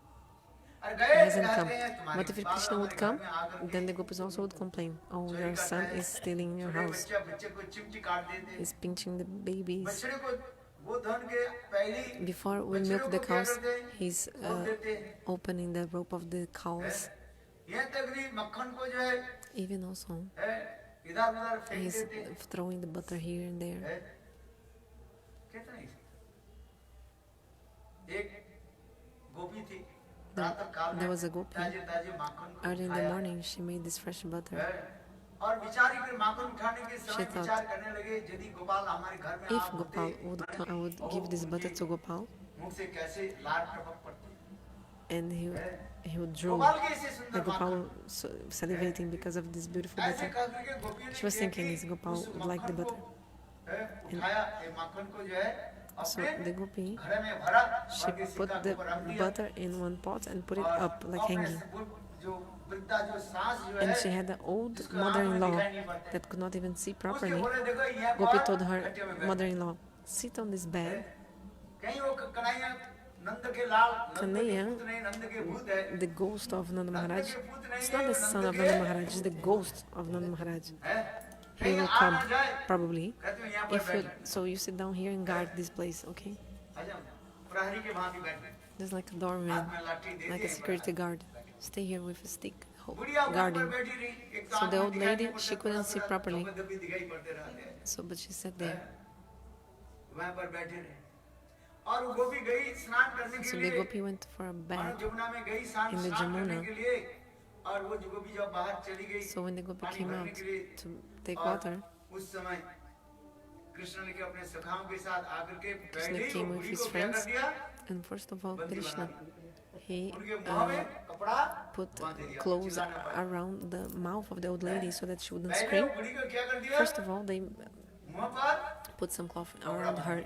अरे He गए hasn't come. रहते हैं तुम्हारे But if बालक Krishna would हमारे come, घर में आकर के then the Gopis also would complain. Oh, चोरी your करता son है। is stealing your छोटे house. बच्चे को चिमटी काट देते हैं। He's pinching the babies. बछड़े को वो धन के पहली Before we बछड़े milk the को क्या cows, करते हैं? he's खोल देते हैं। opening the rope of the cows. यहाँ तक भी मक्खन को जो है Even also, इधर उधर फेंक he's देते हैं। throwing the butter here and there. कितना ही एक गोपी थी There, प्रातः काल में there was a gopi. ताजे ताजे माखन को Early in the खाया। morning, she made this fresh butter. और बेचारी फिर माखन उठाने के समय thought, विचार करने लगे यदि गोपाल हमारे घर में If आप Gopal होते, would come, I would give this butter to Gopal, मुंह से कैसे लार टपक पड़ती। and he would draw Gopal के ऐसे the सुंदर Gopal Makhan salivating because of this beautiful ऐसे butter. कर करके गोपी ने She was क्या thinking की? this Gopal उस would like the मक्खन को, butter. उठाया ये माखन को जो है So अपने the gopi, घर में भरा she और के put सीता the को रख दिया butter in one pot and put it और up like अपने hanging. जो वृद्धा जो सास जो And है she had an old जिसको आंख में mother-in-law दिखाई नहीं पड़ता है। that could not even see उसके properly. बोले देखो यहाँ Gopi पर told her खटिया में बैठ। mother-in-law, sit on this bed. कहीं वो कन्हैया नंद के लाल नंद के Kanhaiya, पुत्र नहीं नंद के भूत है the ghost of Nanda Nand Maharaj. के पुत्र नहीं It's है not the वो son नंद of के Nanda Maharaj, it's the ghost of Nanda Maharaj. है He कहीं will आ come, ना जाए probably. कहते हैं यहाँ पर If you, बैठ so you sit down here and guard this place, okay? आ जाओ प्रहरी के भांति बैठ Just like a हाथ doorman, में लाठी दे like the a security guard. Stay here with a stick, बुढ़िया ऊपर guarding. बैठी रही एक So आंख the में old दिखाई lady, नहीं पड़ता, she couldn't see थोड़ा-थोड़ा properly. धब्बे-धब्बे दिखाई पड़ते रहते हैं So, but she sat there. वहाँ पर बैठे रहे और वो गोपी गई स्नान करने के So the लिए gopi went for a मानो bath. जमुना में गई स्नान in the स्नान करने Jamuna. के लिए और वो जो गोपी जब बाहर चली गई So when the gopi पानी came भरने out के लिए to take और water, उस समय कृष्ण ने के अपने सखाओं के साथ आकर के Krishna बैठी came वो with बुढ़ी his को क्या कर friends. दिया And first of all, बंदी बना Krishna, दिया he उनके मुंह में कपड़ा put बांध दिया clothes चिल्लाने पाए around the mouth of the old lady so that she wouldn't पहले scream. वो बुढ़ी को क्या कर दिया First of all, they मुंह पर put some cloth around her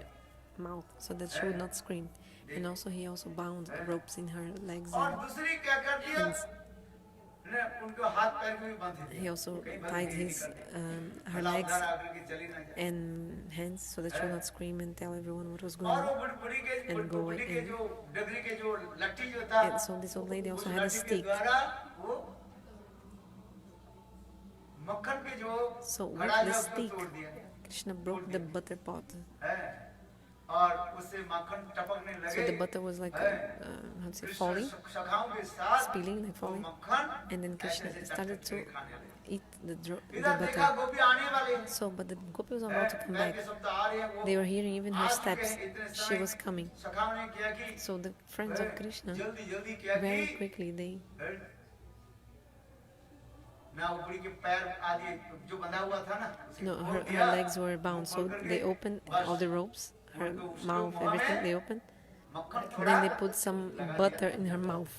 mouth so that she would not scream. And also he also bound ropes in her legs और and दूसरी क्या कर दिया hands. ने उनको हाथ पैर को भी बांधे He also वो कहीं भाग tied नहीं his निकले her मतलब legs उधर आकर के चली ना जाए and hands so that she would not scream and tell everyone what was going और वो on बुढ़ी के and go away. बुढ़ी के जो डगरी के जो लट्ठी जो था And so this old lady also उस had a लट्ठी के stick. द्वारा वो मक्खन के जो So with कड़ा the जो उसको stick, तोड़ दिया Krishna broke the butter pot. है और उससे माखन टपकने So the लगे butter was like, how to say, Krishna falling, सखाओं के साथ spilling, like वो falling. मक्खन And then Krishna ऐसे ऐसे started चटक to के खाने लगे eat the इधर देखा butter. गोपी आने वाले हैं So, but the gopi was about to come back. सब तो आ रहे हैं वो They were hearing even her आ चुके steps. हैं इतने She समय was coming. सखाओं ने क्या कि So the friends of Krishna, जल्दी जल्दी क्या very कि quickly, they ना ऊपरी के पैर आदि जो बंधा हुआ था ना उसे no, खोल her दिया legs were bound. So they opened all the ropes, her mouth, everything. They opened. मक्खन And थोड़ा then they put some butter in her mouth,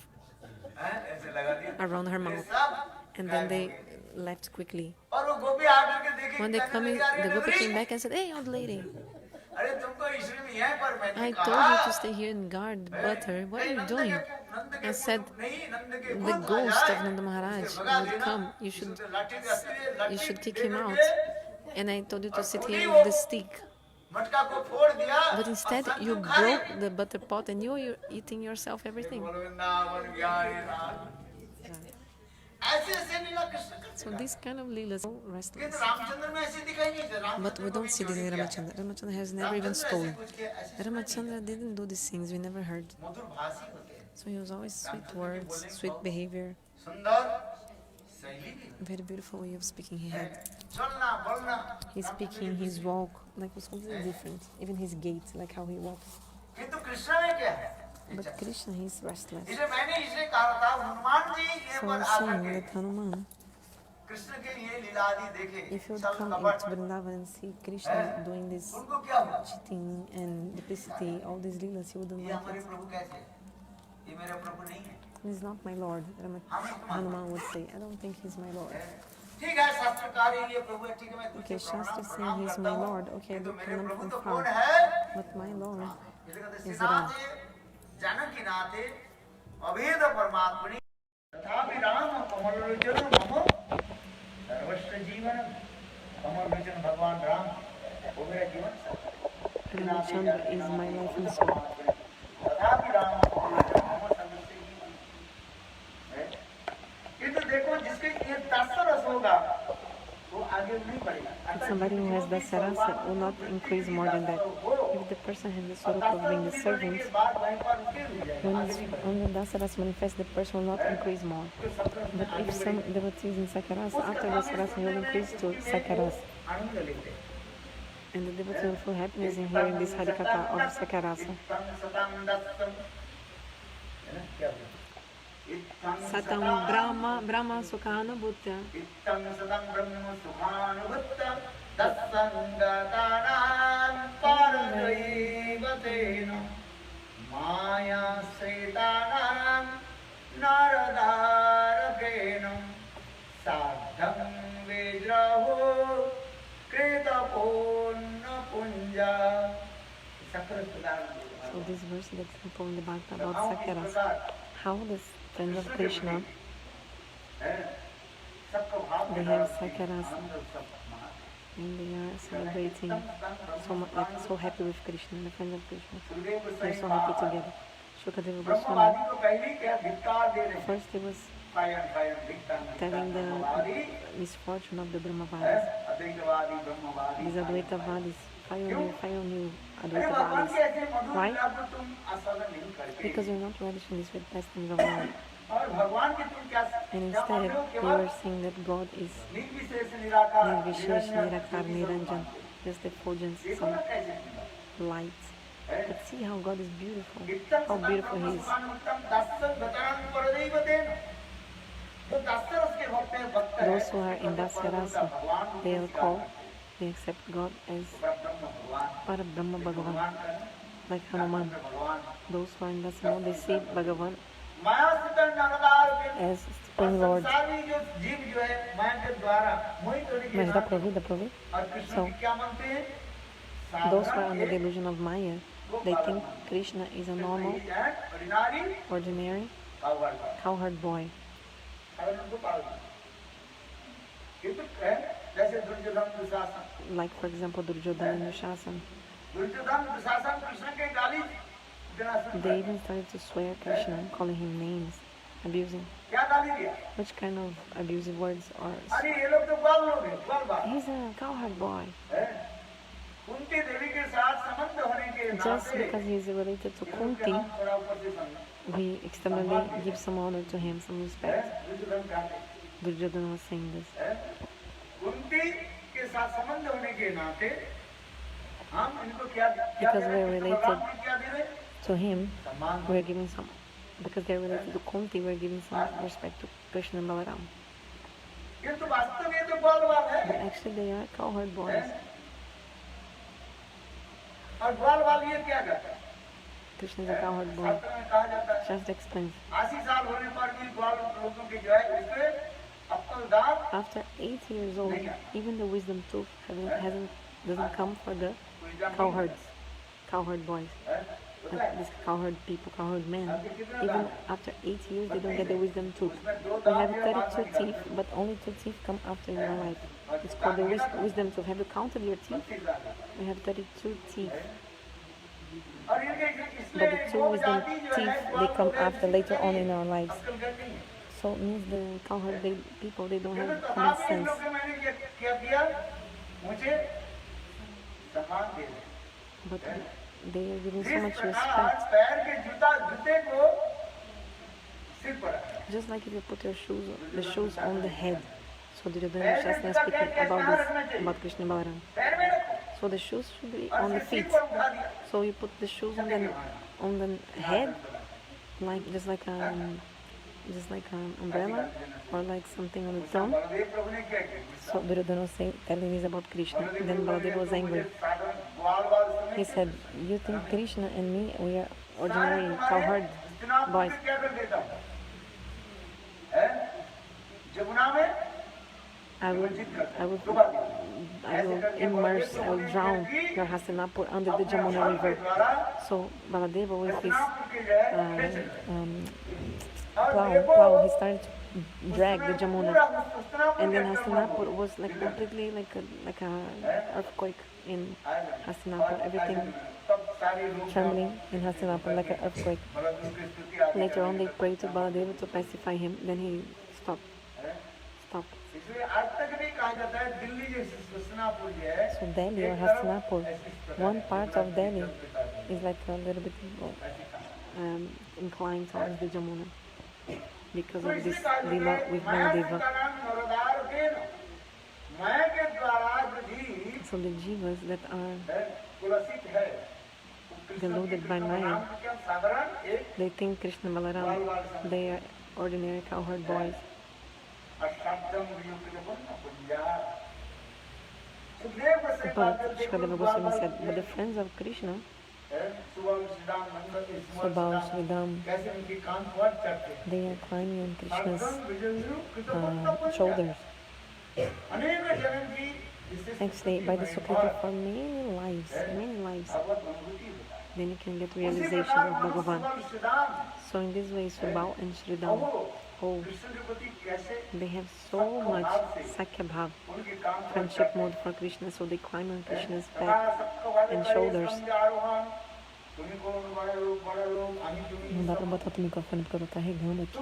ऐसे लगा दिया around her mouth, सब and then they left quickly. और वो गोपी आकर के देखे When they coming, the gopi came back and said, "Hey, old lady, अरे तुमको ईश्वर में यहीं पर मैंने I कहा told you to stay here and guard the butter. What are you doing?" I said, "The ghost of Nanda Maharaj will come. You should kick him out. And I told you to sit here with the stick. मटका को फोड़ दिया But instead, you broke the butter pot and you're eating yourself everything." ऐसे ऐसे लीला कृष्ण करते So these kind of leelas are so हैं। restless. Ramchandra में ऐसे दिखाई नहीं देते But we don't see this in Ramachandra. Ramachandra has never even stolen. Ramachandra didn't do these things. We never heard. मधुर भाषी होते हैं So he was always sweet words, sweet behavior. सुंदर शैली भी Very beautiful way of speaking he had. चलना बोलना His speaking, his walk, like was completely different. Even his gait, like how he walks. किंतु कृष्ण में क्या है But Krishna, he's restless. इसे मैंने इसलिए कहा था हनुमान जी ये So I पर was आकर saying के that Hanuman, कृष्ण के ये लीला आदि देखे if you would छल come कपट into Vrindavan and see Krishna doing this उनको क्या हुआ cheating and duplicity, all these leelas, he wouldn't ये like हमारे it. प्रभु कैसे हैं? ये मेरा प्रभु नहीं है He's not my Lord, Hanuman would say. I don't think he's my Lord. ठीक है शास्त्रकार ये प्रभु है ठीक है मैं Okay, तुझे Shastra saying प्रणाम he's करता my हूँ Lord. Okay, I किंतु do मेरे pranam प्रभु from तो far. कौन है But my Lord इसलिए कहते is सीनाते जानकी नाते अभेद परमात्मनि तथापि राम कमल लोचन मम सर्वस्व जीवन कमल लोचन भगवान राम वो मेरा जीवन Ramachandra is my life and soul. तथापि राम कमल लोचन मम सर्वस्व जीवन किंतु देखो जिसके ये दस रस होगा वो आगे नहीं बढ़ेगा But somebody who has dasya rasa will not increase more than that. If the person has the swarup of being the servant, when the dasya rasa manifests, the person will not increase more. But if some devotees in sakarasa, after dasya rasa, he will increase to sakarasa. आनंद लेते हैं And the devotee will feel happiness in hearing this harikatha of sakarasa. Satam Brahma Sukhana Bhutya. इत्थं सदं ब्रह्म सुखानुभुत्य तत्सङ्गतानां पारद्वैवतेन मायाश्रितानां नारदारकेण सार्धं विद्रहो कृतपूर्णपुञ्जा So this verse that people in the Bhagavad about sakarasa, how the friends of Krishna, they have sakarasa and they are celebrating so much, like so happy with Krishna, the friends of Krishna. They are so happy together. Shukadeva Goswami, first he was telling the misfortune of the Brahmavadis, these Advaitavadis, fire new Advaitavadis. Why? Because you're not relishing this with pastimes of life. And instead, they were saying that God is Nirvishesh, Nirakar, Niranjan, just effulgence, some light. But see how God is beautiful, how beautiful He is. Those who are in dasya rasa, they are called, they accept God as Parabrahma Bhagavan, like Hanuman. Those who are in dasya mode, they see Bhagavan as Supreme Lord. Mas dá pra ouvir? So, those who are under the illusion of Maya, they think Krishna is a normal, ordinary, cowherd boy. कारण उनको पाल दिया। किंतु जैसे Duryodhan Dushasan, like for example Duryodhana and Dushasana, Duryodhan Dushasan Krishna के गाली देना शुरू they कर even started to swear Krishna, calling him names, abusing. क्या गाली दिया? Which kind of abusive words are? अरे ये लोग तो ग्वाल लोग हैं, ग्वाल बाल। He's a cowherd boy. Kunti देवी के साथ संबंध होने के Just नाते because he is related to Kunti, थोड़ा ऊपर से समझो। we externally give some honor to him, some respect. Duryodhan कहते हैं। Duryodhana was saying this. Kunti के साथ संबंध होने के नाते हम इनको क्या Because we're related क्या दे रहे? to him, we're giving some. Because they're related to Kunti, we're giving some respect to Krishna and Balaram. किंतु वास्तव में तो ग्वाल बाल है। But actually, they are cowherd boys. और ग्वाल बाल ये क्या करता है? Krishna is a cowherd boy. शास्त्र में कहा जाता है Shastra explains. 80 साल होने पर भी ग्वाल लोगों के जो है उसके अक्ल दांत After 8 years old, even the wisdom tooth doesn't come for the cowherd boys. These cowherd people, cowherd men. Even after 8 years, they don't get the wisdom tooth. We have 32 teeth, but only 2 teeth come after in our life. It's called the wisdom tooth. Have you counted your teeth? We have 32 teeth. और इनके But the 2 wisdom teeth, they come after later on in our lives. अक्ल करनी है। So it means the cowherd people, they don't have common sense. मैंने क्या किया? मुझे सम्मान दे रहे। But they are giving so जिस much प्रकार respect. पैर के जूते को सिर पर रखा। Just like if you put your the shoes on the head. So Duryodhana and Shastra is speaking about this, about Krishna and Balaram. पैर में रखो। So the shoes should be और on the सिर feet. पर उठा दिया। So you put the shoes on the head, like just like an umbrella or like something on the thumb. Baldev प्रभु ने क्या किया? So Duryodhana was telling this about Krishna. Then Baladev was angry. He said, "You think Krishna and me, we are ordinary cowherd boys? क्या कर देता हूँ? जमुना में I will immerse, I will drown your Hastinapur under the Jamuna river." So Baladeva with his plow, he started to drag the Jamuna, and then Hastinapur was like completely like a earthquake in Hastinapur. Everything trembling in Hastinapur like an earthquake. Later on, they prayed to Baladeva to pacify him. Then he stopped. इसलिए आज तक नहीं कहा जाता है दिल्ली जैसे हस्तिनापुर जो है। So Delhi or Hastinapur, one part of Delhi is like a little bit inclined towards the Jamuna because of this lila with Baladeva. So the jivas that are deluded by Maya, they think Krishna Balaram, they are ordinary cowherd boys. But Shukadeva Goswami said, but the friends of Krishna, Subhav, Sridham, they are climbing on Krishna's shoulders. Actually, by the Sukhriti for many lives, then you can get realization of Bhagavan. So in this way, Subhav and Sridham, they have so much Sakya Bhav, friendship mode for Krishna, so they climb on Krishna's back and shoulders. Não dá pra botar o microfone porque eu tô carregando aqui.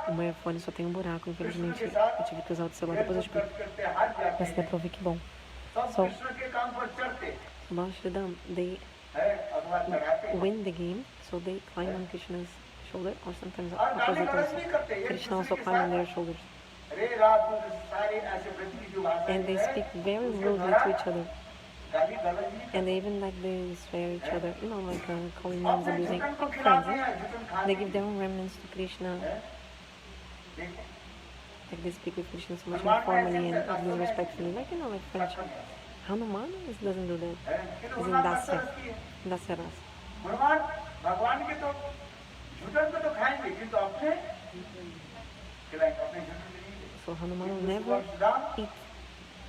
O meu fone só tem um buraco, infelizmente. Eu tive que usar o celular, depois eu explico. Mas dá pra ouvir que bom. So, Subhav Sridham, they win the game, so they climb on Krishna's shoulder, or sometimes opposite also. Krishna also climb on their shoulders. And they speak very rudely to each other. And they even they swear each other, like calling names, abusing, like friends. They give their own remnants to Krishna. Like they speak with Krishna so much informally and disrespectfully, like friendship. Hanuman doesn't do that. He's in dasya ras. So Hanuman will never eat.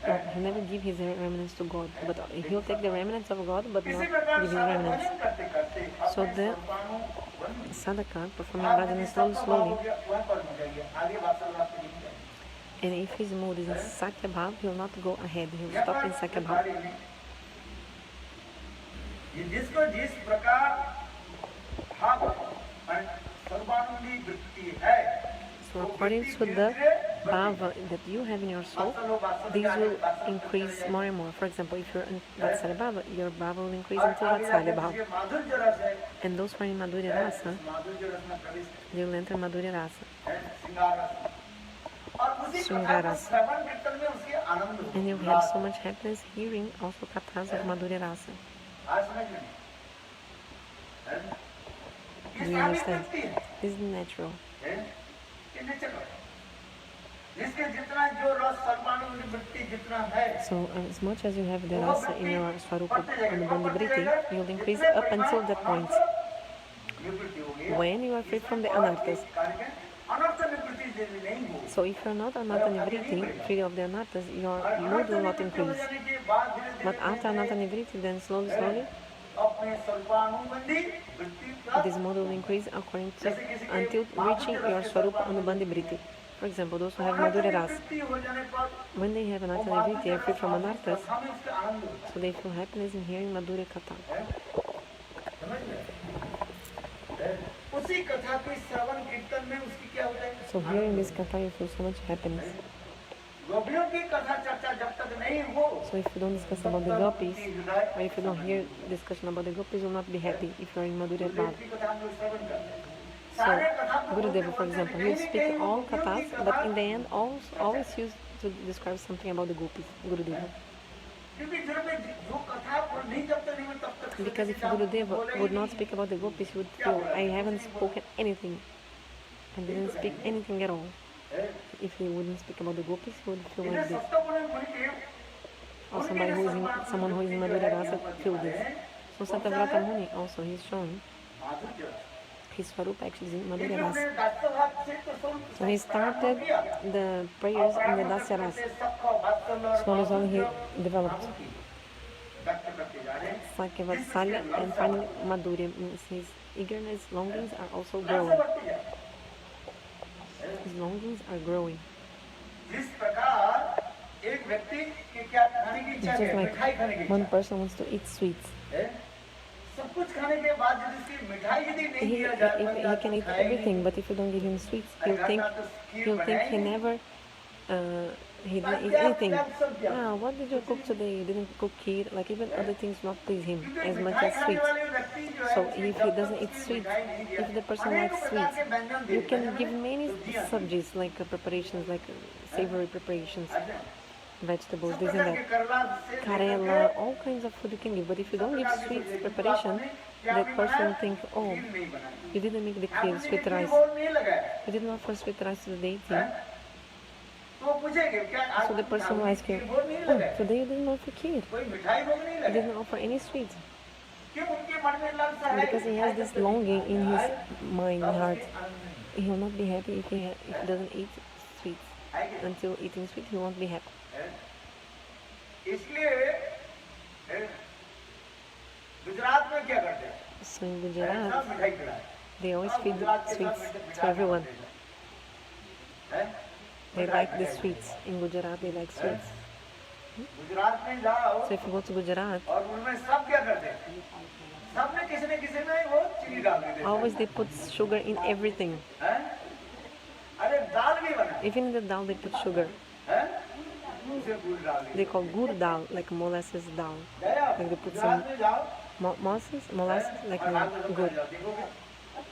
He'll never give his remnants to God, but he'll take the remnants of God, but not give his remnants. So the sadhaka performing bhajan slowly. And if his mood is in Satya Bhav, he will not go ahead, he will stop in Satya Bhav. So according to the bhava that you have in your soul, these will increase more and more. For example, if you're in Vatsalya Bhava, your bhava will increase until Vatsalya Bhava. And those who are in Madhurya Rasa, they will enter Madhurya Rasa. Shringarasa. And you have so much happiness hearing also kathas of Madhurya Rasa. Do you understand? This is natural. So as much as you have the rasa in your swarupa anubandhi vritti, you will increase up until that point. When you are free from the anarthas. So if you are not anartha nivritti, free of the anarthas, your mood will not increase. But after anartha nivritti, then slowly, this mood will increase according to until reaching your swarupa anubandhi vritti. For example, those who have Madhurya Rasa, when they have anartha nivritti, they are free from anarthas, so they feel happiness in hearing Madhurya Katha. So hearing this Katha, you feel so much happiness. So if you don't discuss about the gopis, or if you don't hear discussion about the gopis, you will not be happy if you are in Madhurya Bhava. So, Gurudeva, for example, he would speak all kathas, but in the end, always used to describe something about the gopis, Gurudeva. Because if Gurudeva would not speak about the gopis, he would feel, I haven't spoken anything. I didn't speak anything at all. If he wouldn't speak about the gopis, he would feel like this. Or someone who is in Madhurya Rasa feel this. So Satyavrata Muni also, he's shown his swarup actually is in Madhurya Rasa. So he started the prayers in the dasya rasa. Slowly he developed Sakya, and finally Madhurya means his eagerness, longings are also growing. His longings are growing. It's just like one person wants to eat sweets. He can eat everything, but if you don't give him sweets, he'll think he never he didn't eat anything. What did you cook today? You didn't cook kheer. Like even other things not please him as much as sweets. So if he doesn't eat sweets, if the person likes sweets, you can give many subjects like preparations, like savory preparations, vegetables, this and that, karela, all kinds of food you can give. But if you don't give sweets preparation, that person will think, oh, you didn't make the kheer, sweet rice. You didn't offer sweet rice to the deity. So the person will ask you, oh, today you didn't offer kheer. You didn't offer any sweets. Because he has this longing in his mind, heart. He will not be happy if he doesn't eat sweets. Until eating sweet, he won't be happy. So in Gujarat, they always feed sweets to everyone. They like the sweets. In Gujarat, they like sweets. So if you go to Gujarat, always they put sugar in everything. Even in the dal, they put sugar. They call gur dal, like molasses dal. Like they put some molasses, like gur,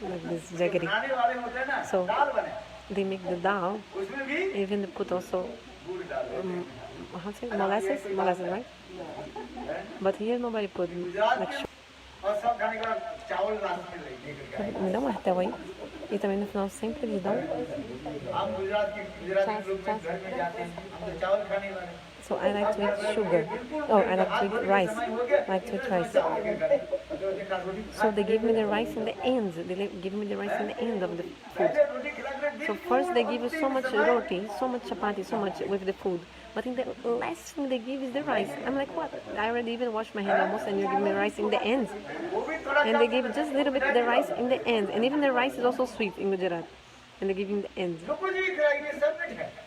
like this jaggery. So they make the dal. Even they put also how to say molasses, right? But here nobody put like sugar. Me dá um martelo aí. E também no final sempre eles dão. So I like to eat sugar. Oh, I like to eat rice. I like to eat rice. So they give me the rice in the end. They give me the rice in the end of the food. So first they give you so much roti, so much chapati, so much with the food. But in the last thing they give is the rice. I'm like, what? I already even washed my hand almost, and you give me rice in the end. And they give just a little bit the rice in the end. And even the rice is also sweet in Gujarat. And they give you in the end.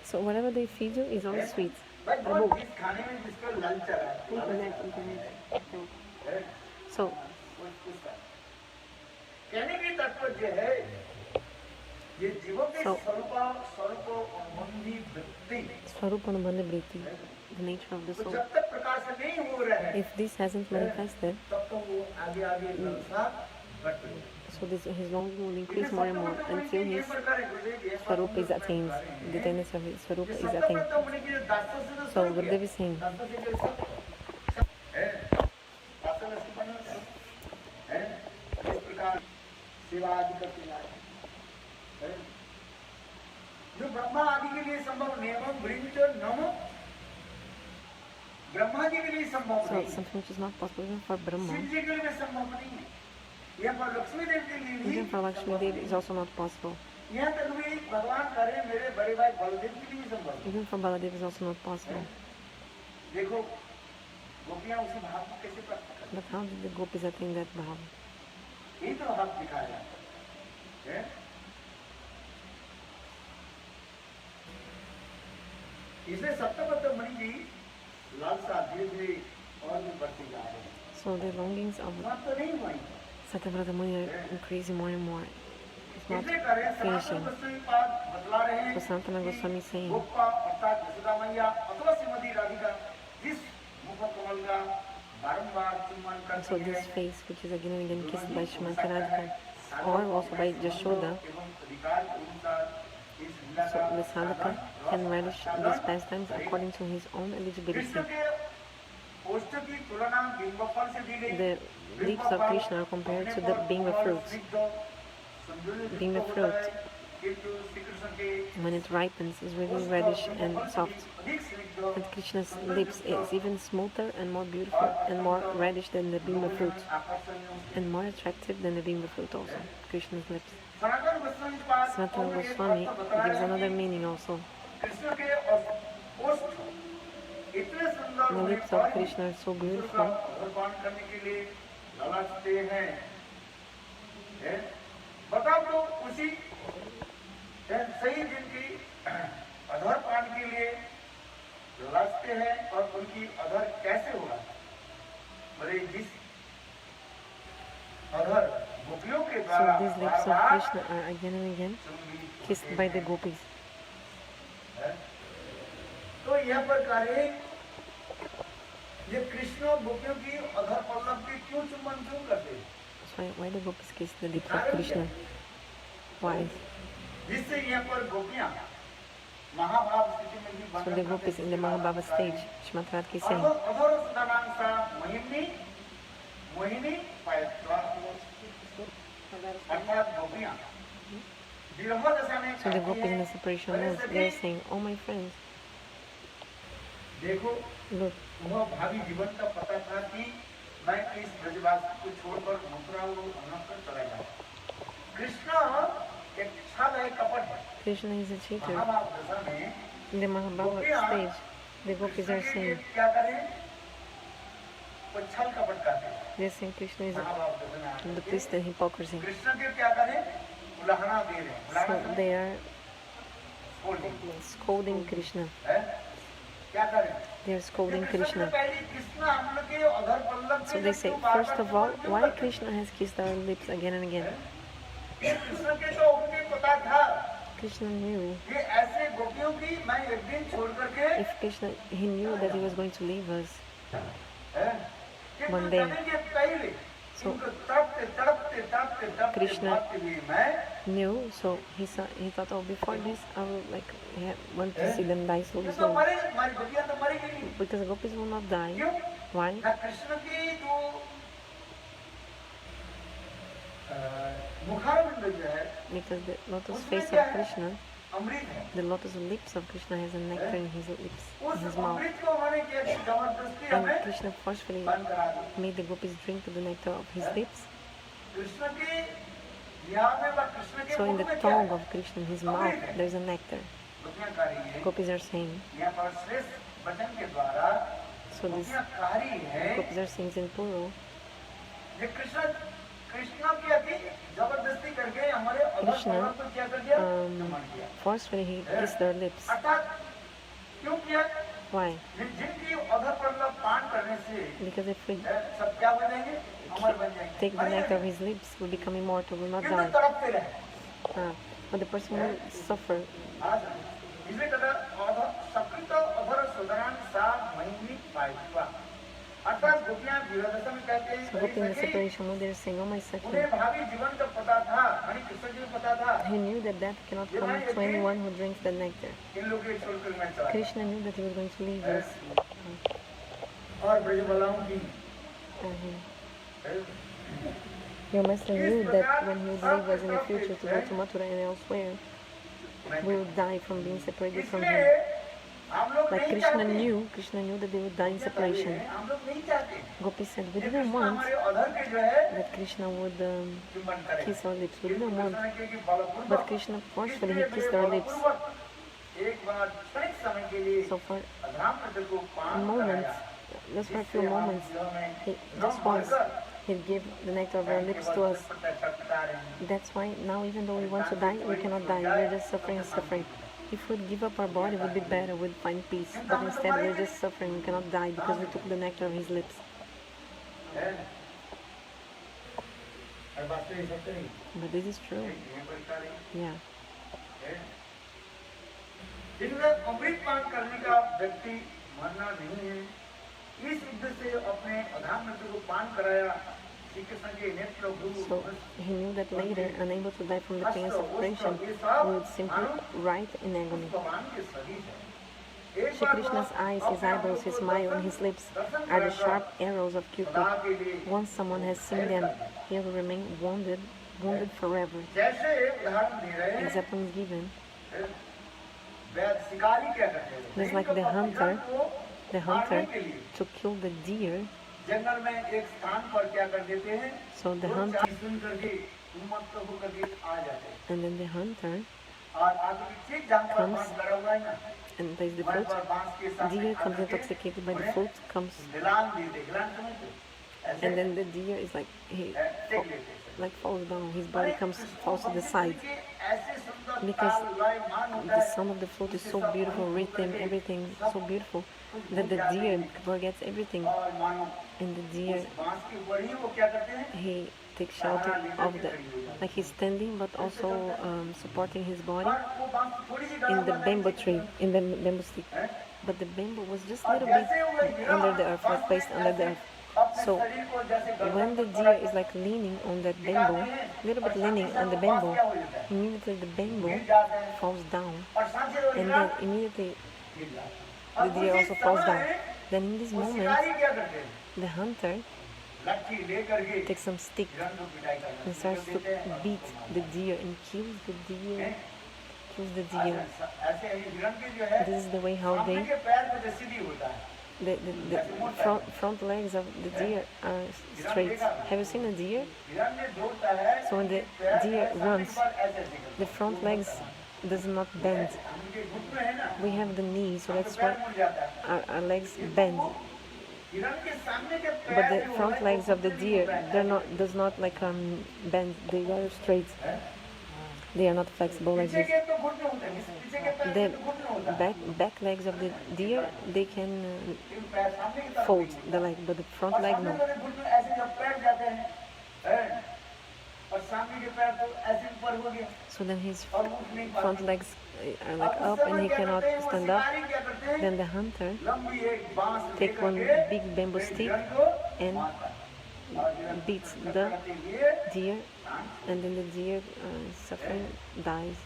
So whatever they feed you is always sweet. So Swarupanubandha vritti, the nature of the soul. If this hasn't manifested, so his longing will increase more and more until his Swarupa is attained, the attainment of his Swarupa is attained. So Gurudev is saying, जो ब्रह्मा आदि के लिए संभव नियमम ब्रिंच नमो ब्रह्मा जी के लिए संभव नहीं so something which is not possible even for Brahma, Shiv जी के लिए संभव नहीं है यह पर लक्ष्मी देव के लिए भी even for Lakshmi Devi is also not possible. यहाँ तक भी भगवान करे मेरे बड़े भाई बलदेव के लिए संभव Even for Baladev is also not possible. देखो गोपियां उसी भाव को कैसे प्राप्त करती But how did the gopis attain that bhava? यही तो भाव दिखाया है इसलिए सत्यव्रत मुनि जी लालसा धीरे धीरे और भी बढ़ती जा रही है So the longings of तो नहीं हुई Satyavrata Muni are increasing more and more. It's not इसलिए करें finishing. सनातन पाद बतला रहे हैं So Sanatana Goswami is saying, Gopa अर्थात यशोदा मैया अथवा श्रीमती राधिका जिस मुख कमल का बारंबार चुम्बन so करती this है face which is again and again kissed by Srimati Radhika or also by Jashoda, एवं अधिकार के अनुसार इस लीला so का the sadhaka can relish these pastimes according to his own eligibility. Krishna के ओष्ठ की तुलना बिंब फल से दी गई The lips of Krishna are compared to the bimba fruits. Bimba fruit, when it ripens, is really reddish and soft. And Krishna's lips is even smoother and more beautiful and more reddish than the bimba fruit, and more attractive than the bimba fruit also, Krishna's lips. Sanatana Goswami gives another meaning also. The lips of Krishna are so beautiful बताओ तो उसी सही जिनकी अधर पान के लिए लाजते हैं और उनकी अधर कैसे होगा बोले जिस अधर गोपियों के So द्वारा these lips of Krishna are again and again kissed by the gopis. तो यह प्रकार ये कृष्ण गोपियों की अधर पल्लव की क्यों चुम्बन क्यों करते हैं So why the gopis kiss the lips of Krishna? Why? जिससे यहाँ पर गोपियां महाभाव स्थिति में भी So the gopis in the Mahabhava stage, Srimati Radhika is saying, अधर सदानांसा मोहिनी पायत्वा अर्थात गोपियां विरह दशा में so the gopis in the separation mood, they are saying, oh my friends, देखो look, वह भावी जीवन का पता था कि मैं इस ब्रजवास को छोड़कर मथुरा और अनंतर चला जाऊं कृष्ण एक छल है कपट है Krishna is a cheater. महाभाव दशा में In the Mahabhava stage, the gopis are saying, क्या करें वो छल कपट करते हैं they are saying Krishna is महाभाव दशा में the twisted hypocrisy. कृष्ण के क्या करें उलाहना दे रहे हैं So they are उलाहना scolding Krishna. है क्या करें They are scolding Krishna. पहले कृष्ण हम लोग के अधर Pallav So they say, first of all, why Krishna has kissed our lips again and again? Krishna के तो उनके पता था Krishna knew, ये ऐसे गोपियों की मैं एक दिन छोड़ करके if Krishna, he knew that he was going to leave us. one day. So Krishna knew, so he thought, oh, before this, I will want to see them die so slowly. Because the gopis will not die. Why? Because the lotus face of Krishna अमृत है। The lotus lips of Krishna has a nectar in his lips, in उस his mouth. अमृत को उन्होंने क्या कि जबरदस्ती And हमें Krishna forcefully बंद करा दी। made the gopis drink the nectar of his lips. Krishna के यहाँ में व कृष्ण के So in मुख the में क्या tongue है? of Krishna, in his mouth, there is a nectar. गोपियाँ कह रही हैं, Gopis are saying. यहाँ पर श्रेष्ठ वचन के द्वारा So this गोपियाँ कह रही हैं gopis are saying in plural. कि कृष्ण की अति जबरदस्ती करके हमारे अधर Krishna, पलक को क्या कर दिया? चुम्बन किया। forcefully he kissed their lips. अर्थात क्यों किया? Why? जिनकी अधर पलक पान करने से Because if we सब क्या बन जाएंगे? अमर बन जाएंगे। take the nectar of his lips, we become immortal, will not किंतु die. तड़पते रहे। But the person will suffer. इसलिए कहता अधर सकृत अधर सुधरान सा महिमी पाइवा। अर्थात गोपियाँ विरहदशा में कहते हैं So Gopi in the separation mode, they are saying, "Oh my उन्हें Sakya." भावी जीवन का पता था, यानी कृष्ण जी को पता था। He knew that death cannot come to anyone who drinks the nectar. इन लोगों के छोड़कर मैं चला। Krishna knew that he was going to leave us. और ब्रजबालाओं की Your master knew that when he would leave us in the future to go to Mathura and elsewhere, we would die from being separated from him. हम लोग Like नहीं Krishna चाहते। knew that they would die in separation. हम लोग नहीं चाहते। Gopi said, we ये didn't Krishna want हमारे अधर के जो है that Krishna would चुम्बन करे। kiss our lips. We didn't want. Krishna ने किया कि बलपूर्वक But Krishna forcefully he kissed our lips. एक बार क्षणिक समय के लिए So for अधराम प्रजल को पान moments, कराया। just for a few moments, just once, he gave the nectar of our lips to us. That's why now even though we want to die, we cannot die. We're just suffering and suffering. If we'd give up our body, it would be better, we'd find peace. But instead, we're just suffering, we cannot die because we took the nectar of his lips. But this is true. Yeah. जिनमें अमृत पान करने का व्यक्ति मरना नहीं है, इस युद्ध से अपने अधाम नृत्य को पान कराया। श्री कृष्ण के नेत्र So he knew that later, unable to die from the pain of separation, he would simply write in agony. भगवान के सभी है। Shri Krishna's eyes, his eyebrows, his smile, and his lips are the sharp arrows of Cupid. Once someone has seen them, he will remain wounded forever. जैसे उदाहरण दे रहे हैं, Example is given. शिकारी क्या करते हैं? Just like the hunter to kill the deer. जंगल में एक स्थान पर क्या कर देते हैं? So the hunter, सुन करके उन्मत्त होकर के आ जाते हैं। and then the hunter और आगे ठीक जहाँ पर बांस लगा हुआ है ना, and plays the वहाँ fruit. पर बांस के सामने Deer comes आकर के intoxicated by the fruit, comes, ढलान दे दे, ढलान समझते? ऐसे and then the deer is like he take लेते हैं। like falls down. His body falls to the side ऐसे सुंदर because ताल लय मान होता the है। sound of the flute is so beautiful, rhythm, everything so beautiful that the deer forgets everything, और मानो and the deer बांस के ऊपर ही वो क्या करते हैं? he takes shelter of the, like he's standing but also supporting his body और वो बांस थोड़ी सी in the bamboo tree, in the bamboo stick. But the bamboo was just a little bit under the earth, like placed under the earth. So when the deer is like leaning on that bamboo, a little bit leaning on the bamboo, immediately the bamboo falls down, and then immediately the deer also falls down. Then in this moment, शिकारी क्या करते हैं? the hunter लट्ठी लेकर के takes some stick हिरण को पिटाई करते and starts to beat the deer and kills the deer. Kills the deer. ऐसे ही हिरण के जो है This is the way how सामने they, के पैर पे जो सीधी होता है। the front legs of the deer are straight. Have you seen a deer? हिरण ने दौड़ता है, So when the deer runs, the front legs does not bend. उनके घुटने हैं ना, We have the knees, so that's why पैर मुड़ जाता है। our legs bend. हिरण के सामने के But पैर the जो front है, legs of the deer, does not like bend. They are straight. They are not flexible like पीछे this. के तो घुटने होते हैं, पीछे के पैर The के तो घुटने होता है। back legs of the deer, they can लेकिन पैर सामने की तरफ fold the leg, but the front और leg सामने no. वाले घुटने ऐसे जब पैर जाते हैं, और सामने के पैर तो ऐसे ऊपर हो गए So then his और उठ नहीं पाते। front legs are like up and he cannot stand up. Then the hunter लंबी एक बांस take one लेकर के big bamboo stick हिरण को and मारता है। और हिरण beats the करते हुए deer, and then the deer suffering dies.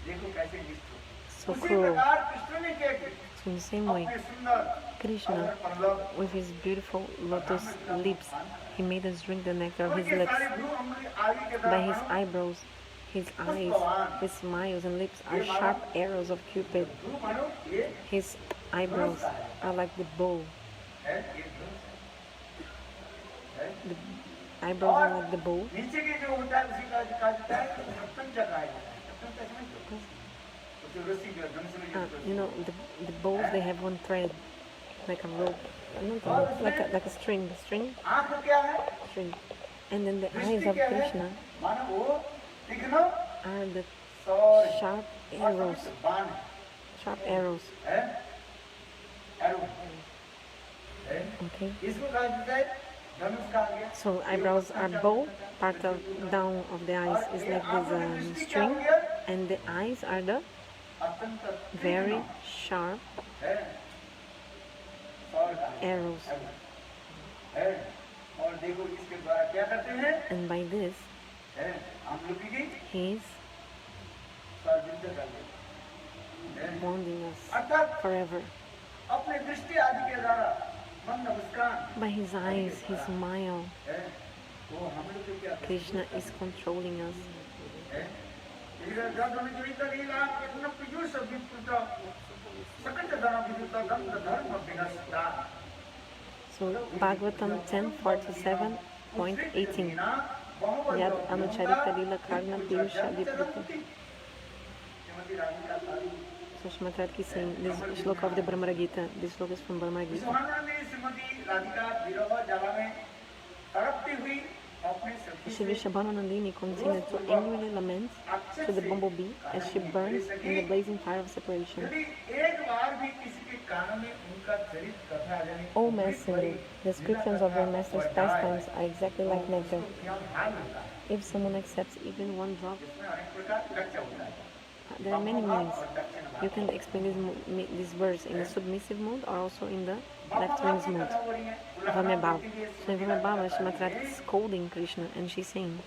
देखो कैसे निष्ठुर। So उसी cruel. प्रकार कृष्ण ने क्या किया? So in the same way, अपने सुंदर Krishna, Pallav with his beautiful lotus lips, he made us drink the nectar of his उनके lips. सारे भ्रू अंगुली आदि के By द्वारा his eyebrows, His eyes, his smiles and lips are sharp arrows of Cupid. His eyebrows are like the bow. The eyebrows are like the bow. You know, the bows, they have one thread, like a rope. Like a string. String. And then the eyes of Krishna are the sharp arrows. Sharp arrows. Okay. So eyebrows are bow. Part of down of the eyes is like this string, and the eyes are the very sharp arrows. And by this, he's bonding us forever. By his eyes, his smile, Krishna is controlling us. So Bhagavatam 10:47.18. Yad anucharita lila karna pirusha vipruti. So Srimati Radhika is saying this shloka of the Brahma Gita. This shloka is from Brahma Gita. Shri Vrishabhananandini continued to angrily lament to the bumblebee as she burns in the blazing fire of separation. O Messenger, descriptions of your master's pastimes are exactly like nectar. If someone accepts even one drop, there are many meanings. You can explain this verse in the submissive mood or also in the left wings mood. Vamya So in Vamya Bhava, Srimati Radhika is scolding Krishna and she's saying,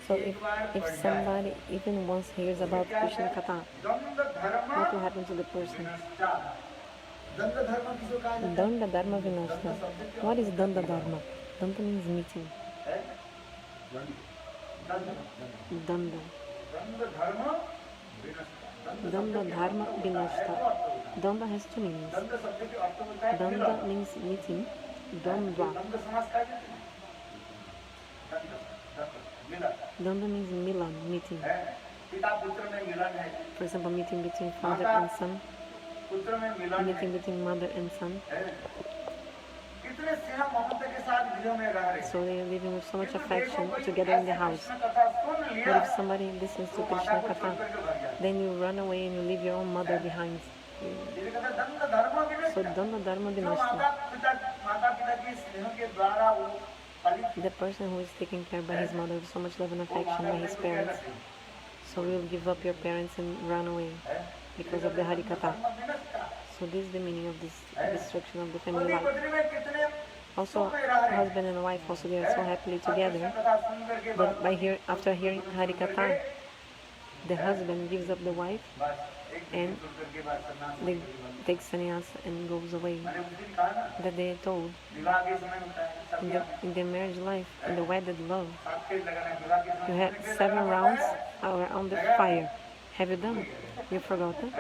so if somebody even once hears about Krishna Katha, what will happen to the person? Danda Dharma Vinashta. What is Danda Dharma? Danda means meeting. Danda. Danda Dharma Vinashta. Danda has two meanings. Danda means meeting. Danda. Danda means milan, meeting. For example, meeting between father and son. Meeting between mother and son. So they are living with so much affection together in the house. But if somebody listens to Krishna Katha, then you run away and you leave your own mother behind. So Danda Dharma Vinashta. The person who is taken care by his mother with so much love and affection by his parents. So we will give up your parents and run away because of the Harikatha. So this is the meaning of this destruction of the family life. Also, husband and wife also, they are so happily together. But after hearing Harikatha, the husband gives up the wife and they take sannyas and goes away. That they are told in the marriage life, in the wedded love, you have 7 rounds around the fire. Have you done? You forgotten?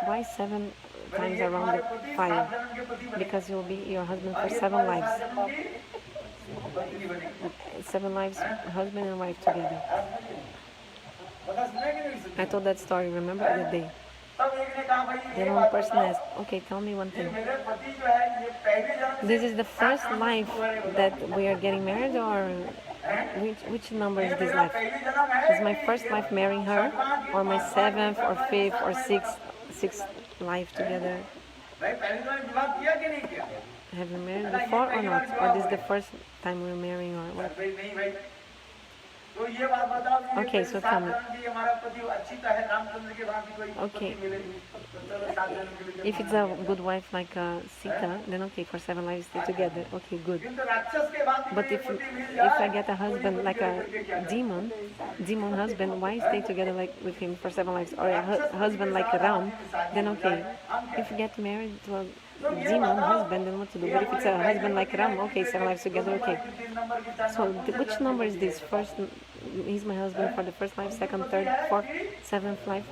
Why 7 times around the fire? Because you'll be your husband for 7 lives. 7 lives, husband and wife together. I told that story, remember that day? Then one person asked, okay, tell me one thing. This is the first life that we are getting married, or which number is this life? Is my first life marrying her, or my 7th or 5th or 6th life together? Have you married before or not? Or this is the first time we're marrying, or what? Okay, so tell me. Okay. If it's a good wife like Sita, then okay, for 7 lives stay together. Okay, good. But if I get a husband like a demon husband, why stay together like with him for 7 lives? Or a husband like Ram, then okay. If you get married to a demon husband, then what to do? But if it's a husband like Ram, okay, 7 lives together, okay. So which number is this? First, he's my husband for the first life, second, third, fourth, seventh life.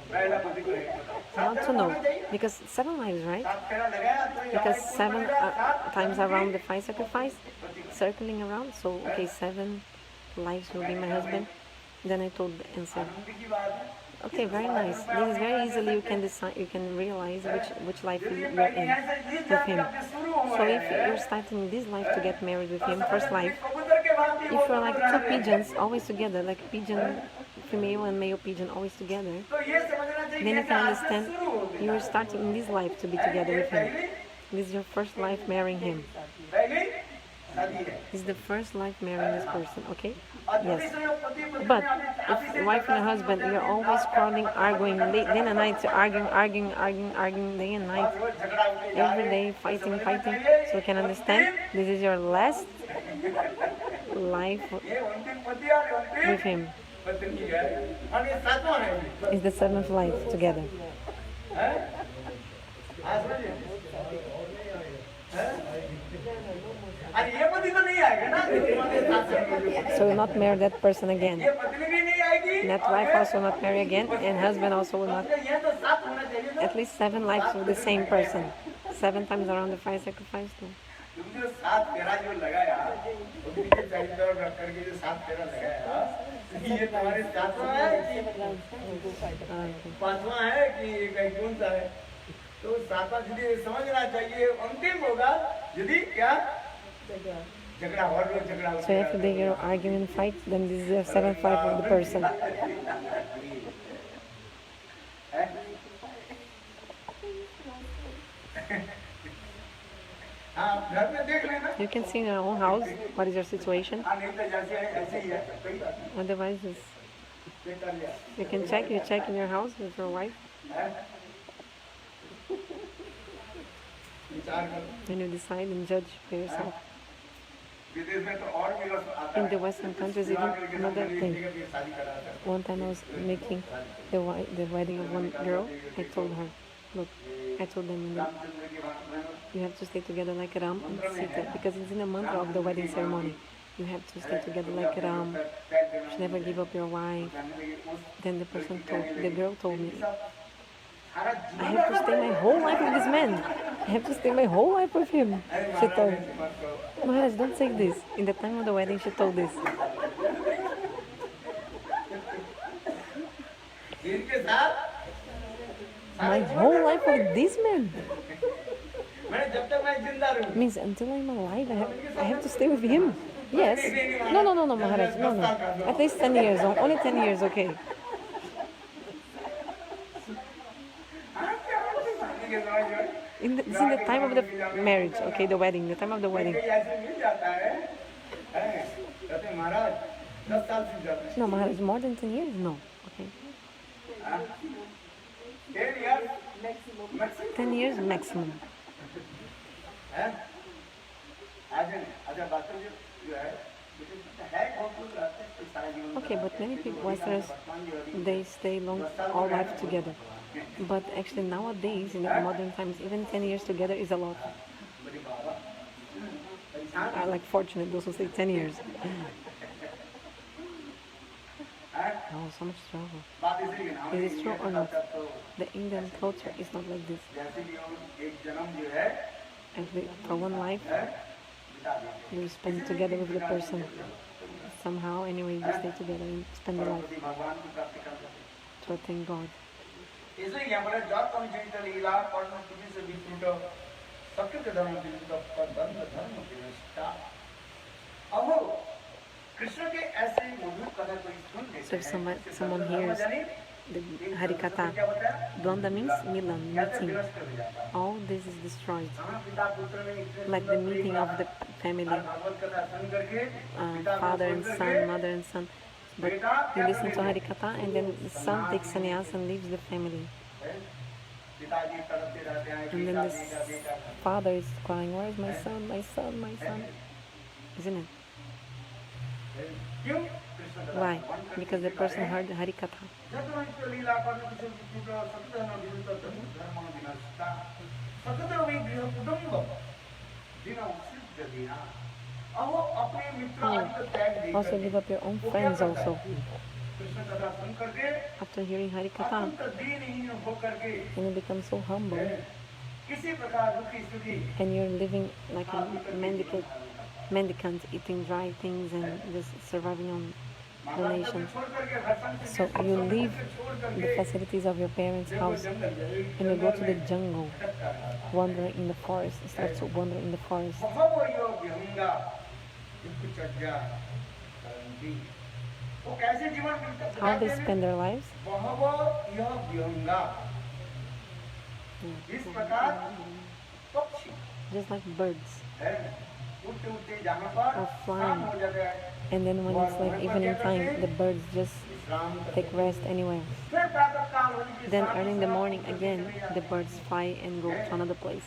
How to know? Because 7 lives, right? Because 7 times around the 5 sacrifice, circling around. So okay, 7 lives will be my husband. Then I told the answer. Okay, very nice. This is very easily you can decide, you can realize which life you're in with him. So if you're starting this life to get married with him, first life, if you're like 2 pigeons always together, like pigeon female and male pigeon always together, then you can understand you're starting in this life to be together with him. This is your first life marrying him. This is the first life marrying this person, okay? Yes. But if wife and husband, you're always quarreling, arguing, day and night, arguing, day and night, every day, fighting. So you can understand this is your last life with him. It's the 7th life together. So you'll not marry that person again. That wife also not marry again, and husband also will not. At least 7 lives with the same person. 7 times around the 5 sacrifice. No. तो सातवां यदि समझना चाहिए अंतिम होगा यदि क्या झगड़ा और लोग झगड़ा So if they are arguing and fight, then this is the 7th life of the person. You can see in your own house what is your situation. Otherwise, you can check. You check in your house with your wife. And you decide and judge for yourself. In the Western countries, even another thing. One time I was making the wedding of one girl. I told her, look, I told them, you have to stay together like Ram and Sita, because it's in the mantra of the wedding ceremony. You have to stay together like Ram. You should never give up your wife. Then the girl told me, I have to stay my whole life with this man. I have to stay my whole life with him. She told me, Maharaj, don't say this. In the time of the wedding, she told this. My whole life with this man. Means until I'm alive, I have to stay with him. Yes. No, Maharaj. No. At least 10 years. Only 10 years, okay. It's in the time of the marriage, okay, the wedding, the time of the wedding. No, Maharaj, more than 10 years? No. Okay. 10 years maximum. Okay, but many people, Westerners, they stay all life together. But actually nowadays, in the modern times, even 10 years together is a lot. I like fortunate those who say 10 years. Oh, so much trouble. Is it true or not? The Indian culture is not like this. Actually, for one life, you spend together with the person. Somehow, anyway, you stay together and spend the life to attain God. So if someone hears the Harikatha, Dvanda means Milan, meeting. All this is destroyed. Like the meeting of the family, father and son, mother and son. But you listen to Harikatha and then the son takes sannyas and leaves the family. And then this father is crying, where's my son, my son, my son? Isn't it? Why? Because the person heard Harikatha. Also give up your own friends also. After hearing Harikatha, and you become so humble, and you're living like a mendicant, eating dry things and just surviving on donations. So you leave the facilities of your parents' house and you go to the jungle, wandering in the forest, start to wander in the forest. How they spend their lives? Just like birds are flying, and then when it's like evening time, the birds just take rest anywhere. Then early in the morning again, the birds fly and go to another place.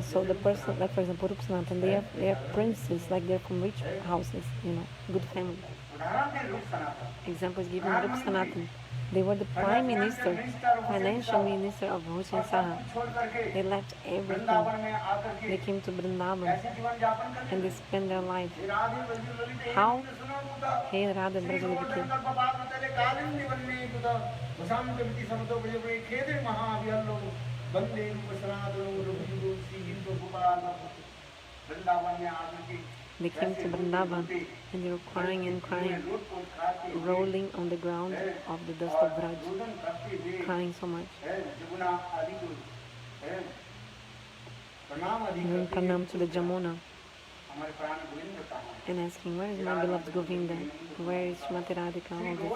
So the person, like for example, Rupsanatan, they are princes, like they're from rich houses, good family. Example is given Rupsanatan. They were the prime minister, financial minister of Hussain Saha. They left everything. They came to Vrindavan and they spent their life. How? Hey Radha Brajaviki. They came to Vrindavan and they were crying and crying, rolling on the ground of the dust of Braj, crying so much. Doing pranam to the Jamuna and asking, where is my beloved Govinda? Where is Srimati Radhika? All this.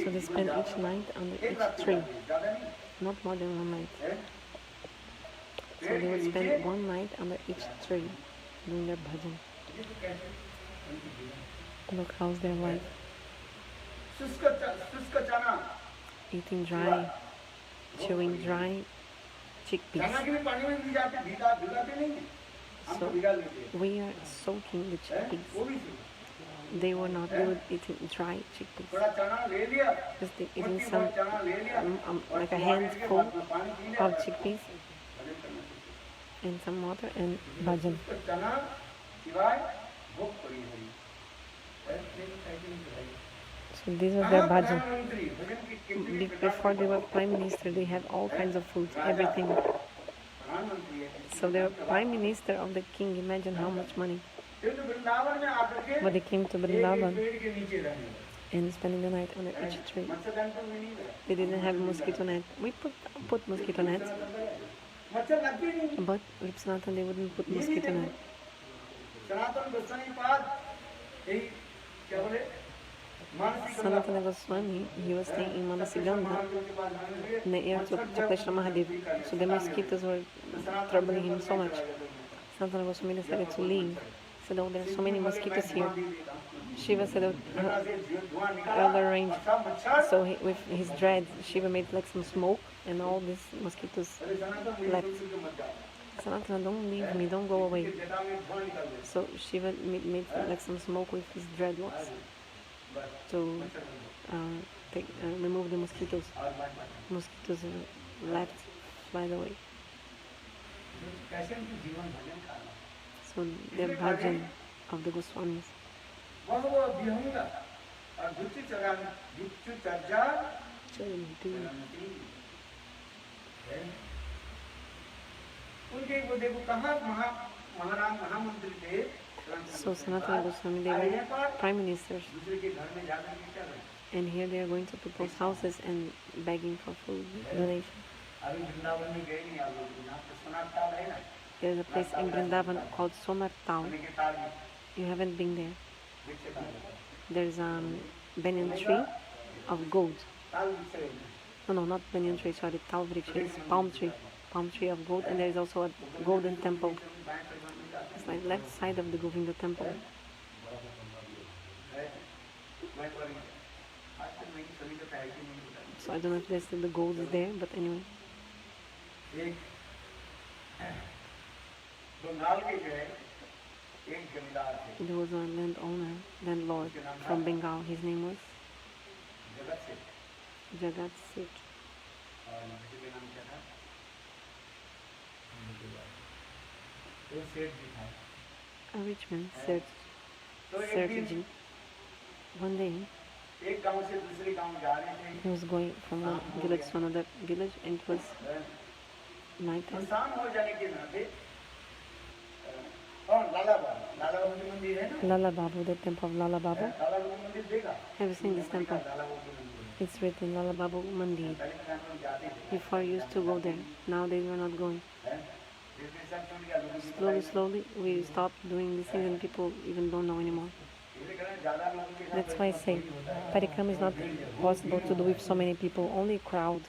So they spend each night under each tree, not more than one night. So they would spend one night under each tree doing their bhajan. Look how's their life. Eating dry, chewing dry chickpeas. So we are soaking the chickpeas. They were not good eating dry chickpeas. Just eating some, like a handful of chickpeas and some water and bhajan. So this was their bhajan. Before they were prime minister, they had all kinds of foods, everything. So they were prime minister of the king. Imagine how much money. But they came to Vrindavan and spending the night under each tree. They didn't have mosquito net. We put mosquito nets, but Rupsanatan they wouldn't put mosquito net. Sanatana Goswami, he was staying in Manasigandha near to Chakleshwar Mahadev. So the mosquitoes were troubling him so much. Sanatana Goswami decided to leave. He said, oh, there are so many mosquitoes here. Shiva said, elder range. So with his dread, Shiva made like some smoke and all these mosquitoes left. Sanatana, don't leave me, don't go away. So Shiva made like some smoke with his dreadlocks to remove the mosquitoes. Mosquitoes left, by the way. So the bhajan of the Goswamis. So Sanatana Goswami, they were prime ministers. And here they are going to people's houses and begging for food donation. There's a place in Vrindavan called Somartal. You haven't been there. There's a banyan tree of gold. No, not banyan tree, sorry, tal vriksha, it's palm tree of gold, and there is also a golden temple. It's like left side of the Govinda temple. So I don't know if there's the gold is there, but anyway. There was a landlord from Bengal. His name was Jagat Seth. A rich man, Seth. One day, he was going from one village to another village, and it was night time. Lala Babu, the temple of Lala Babu. Have you seen this temple? It's written Lala Babu Mandir. Before I used to go there, now they were not going. Slowly, we stopped doing these things, and people even don't know anymore. That's why I say, Parikrama is not possible to do with so many people, only crowd.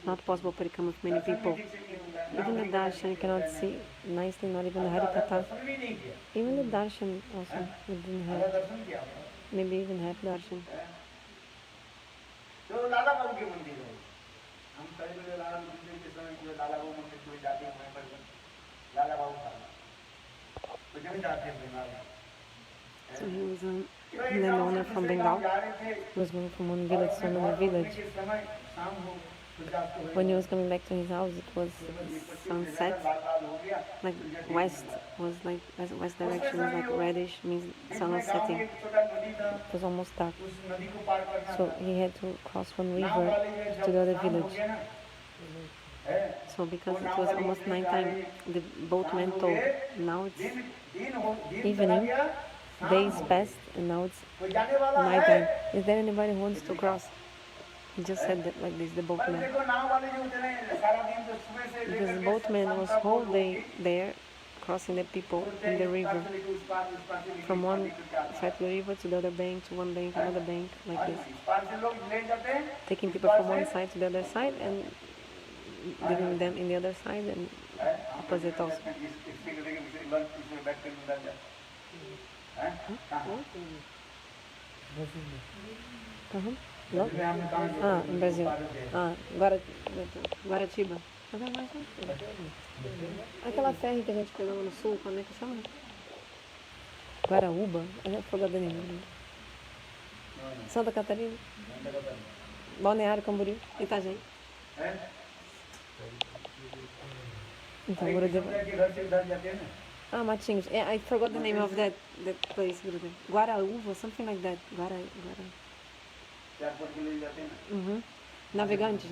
Not possible Parikrama with many people. Even the darshan you cannot see nicely, not even the Harikatha. Even the darshan also, we didn't have. Maybe even half darshan. So he was a landowner from Bengal. He was going from one village to another village. When he was coming back to his house, it was sunset. Like west direction was like reddish, means sun was setting. It was almost dark. So he had to cross one river to the other village. So because it was almost night time, the boatman told, now it's evening, days passed, and now it's night time. Is there anybody who wants to cross? He just said that like this, the boatman. Because the boatman was whole day there, crossing the people in the river. From one side of the river to the other bank, to one bank, another bank, like this. Taking people from one side to the other side and leaving them in the other side and opposite also. No? In Brazil. Guaratiba. Aquela ferry que a gente pegou no sul, como é que chama? Guaraúba? É afogada nenhuma. Santa Catarina. Balneário Camboriú. Itajaí. Então, Matinhos. Yeah, I forgot the name of that place, Gurudev. Guaraúva, something like that. Guara. Navegantes.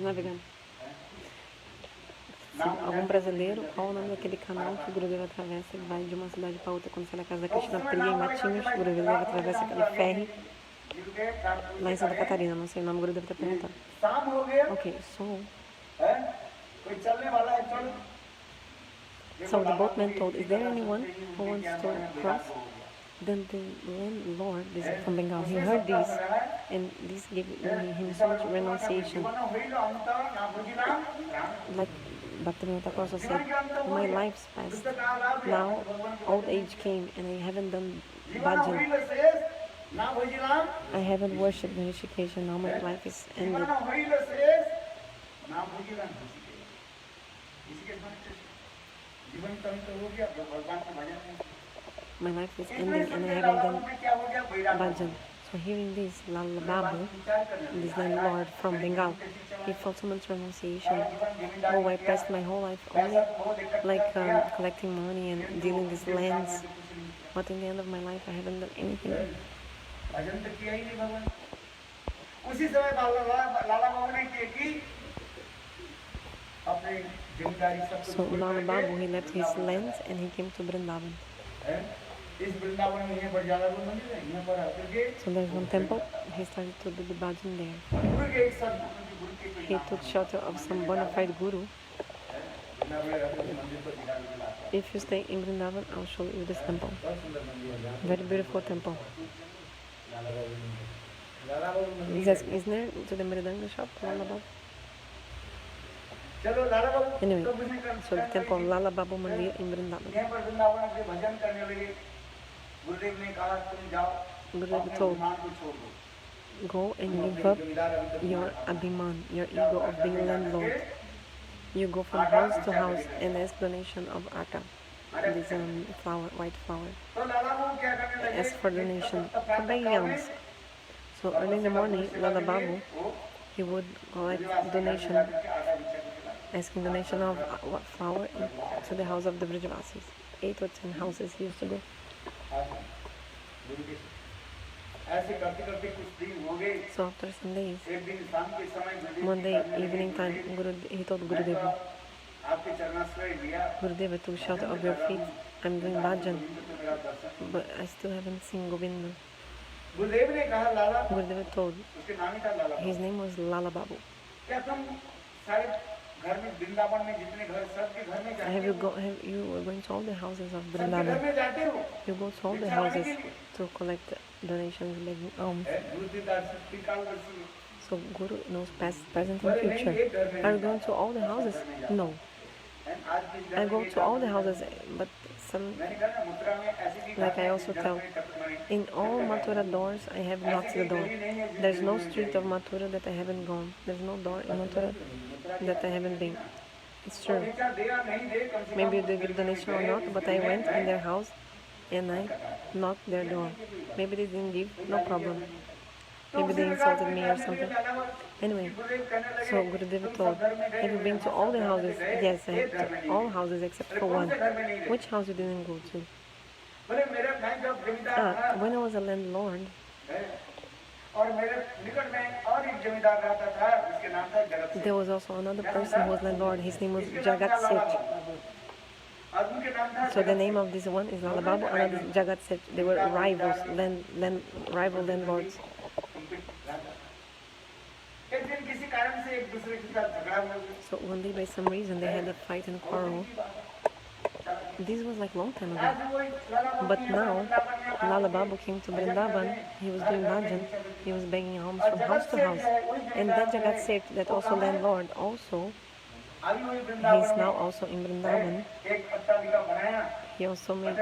Se algum brasileiro, qual o nome daquele canal que o Gurudev atravessa? Ele vai de uma cidade para outra. Quando sai da casa da Krishna Priya, em Matinhos, o Gurudev atravessa aquele ferry lá em Santa Catarina. Não sei o nome, o Gurudev está perguntando. Ok, so the boatman told, is there anyone who wants to cross? Then the landlord, this is from Bengal, he heard this, and this gave him so much renunciation. Like Bhaktivinoda also said, my life's passed. Now old age came, and I haven't done bhajan. I haven't worshipped in Rishikesh, now my life is ended. My life is ending and I haven't done bhajan. So hearing this, Lala Babu, this landlord from Bengal, he felt so much renunciation. Oh, I passed my whole life only like collecting money and dealing these lands. But in the end of my life, I haven't done anything. So Lala Babu, he left his lands and he came to Vrindavan. So there's one temple, he started to do the bhajan there. He took shelter of some bona fide guru. If you stay in Vrindavan, I'll show you this temple. Very beautiful temple. Isn't it to the Mridanga shop, Lala Babu? Anyway, so the temple of Lala Babu Mandir in Vrindavan. Gurudev told, go and give up your abhiman, your ego of being landlord. You go from house to house and ask donation of atta, this flour, white flour. Ask for donation, for begging alms. So early in the morning, Lala Babu, he would collect donation, asking donation of what flour to the house of the Vrajavasis. 8 or 10 houses he used to go. So after some days, one day evening time, he told Gurudeva, Gurudeva, took shelter of your feet. I'm doing bhajan, but I still haven't seen Govinda. Gurudeva told, his name was Lala Babu. You were going to all the houses of Vrindavan? You go to all the houses to collect donations, begging alms. So Guru knows past, present and future. Are you going to all the houses? No. I go to all the houses, but some, like I also tell, in all Mathura doors I have knocked the door. There's no street of Mathura that I haven't gone. There's no door in Mathura that I haven't been. It's true. Maybe they give donation or not, but I went in their house and I knocked their door. Maybe they didn't give, no problem. Maybe they insulted me or something. Anyway, so Gurudeva told, have you been to all the houses? Yes, I have to all houses except for one. Which house you didn't go to? When I was a landlord, there was also another person who was landlord. His name was Jagat Seth. So the name of this one is Lala Babu, another is Jagat Seth. They were rivals, rival landlords. So one day, by some reason, they had a fight and quarrel. This was like a long time ago. But now, Lala Babu came to Vrindavan. He was doing bhajan. He was begging alms from house to house. And that Jagat Seth, that also landlord, also, he's now also in Vrindavan. He also made.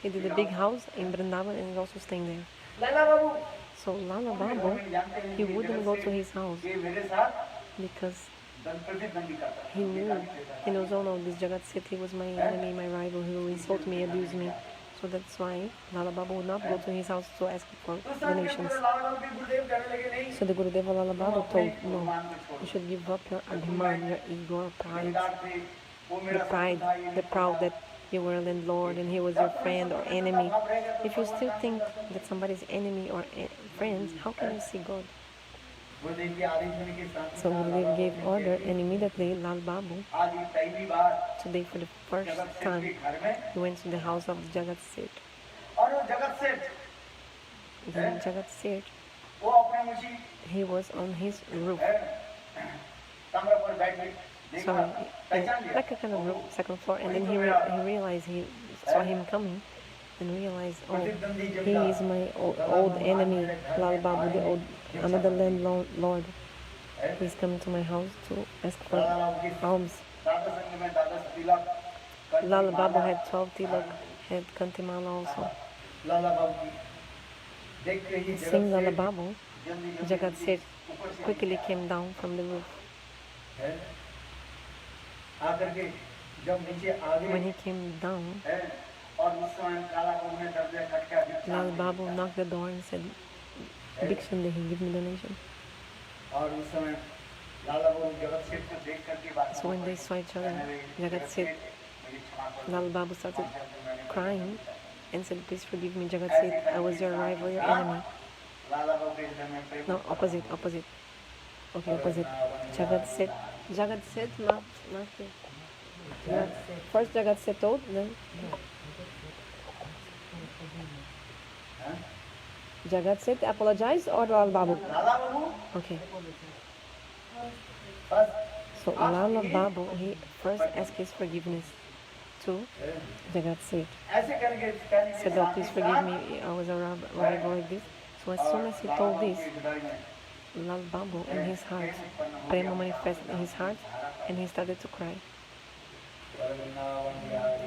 He did a big house in Vrindavan and he's also staying there. So Lala Babu, he wouldn't go to his house because he knows, oh no, this Jagat Seth, he was my enemy, my rival, he will insult me, abuse me. So that's why Lala Babu would not go to his house to ask for donations. So the Gurudeva Lala Babu told, no, you should give up your abhiman, your ego, your pride, the proud that you were a landlord and he was your friend or enemy. If you still think that somebody's enemy or friends, how can you see God? So Gurudev gave order and immediately Lal Babu, today for the first time, he went to the house of Jagat Seth. Then Jagat Seth, he was on his roof. Sorry, like a kind of roof, second floor, and then he realized, he saw him coming and realized, oh, he is my old enemy, Lal Babu, another landlord. He's coming to my house to ask for alms. Lal Babu had 12 tilak, had Kantimala also. Seeing Lal Babu, Jagat Seth quickly came down from the roof. When he came down, Lal Babu knocked the door and said, Dikshan Dehi, give me donation. So when they saw each other, Jagat Seth, Lal Babu started crying and said, please forgive me, Jagat Seth, I was your rival, your enemy. No, opposite. Okay, opposite. Jagat Seth, not first Jagat Seth told, then Jagat Seth apologized or Lal Babu? Okay. So Lal Babu, he first asked his forgiveness. too, they got sick. ऐसे करके Said, oh, please forgive me, I was a rival like this. So as soon as he told this, Lal Babu in his heart, Prema manifested in his heart, and he started to cry.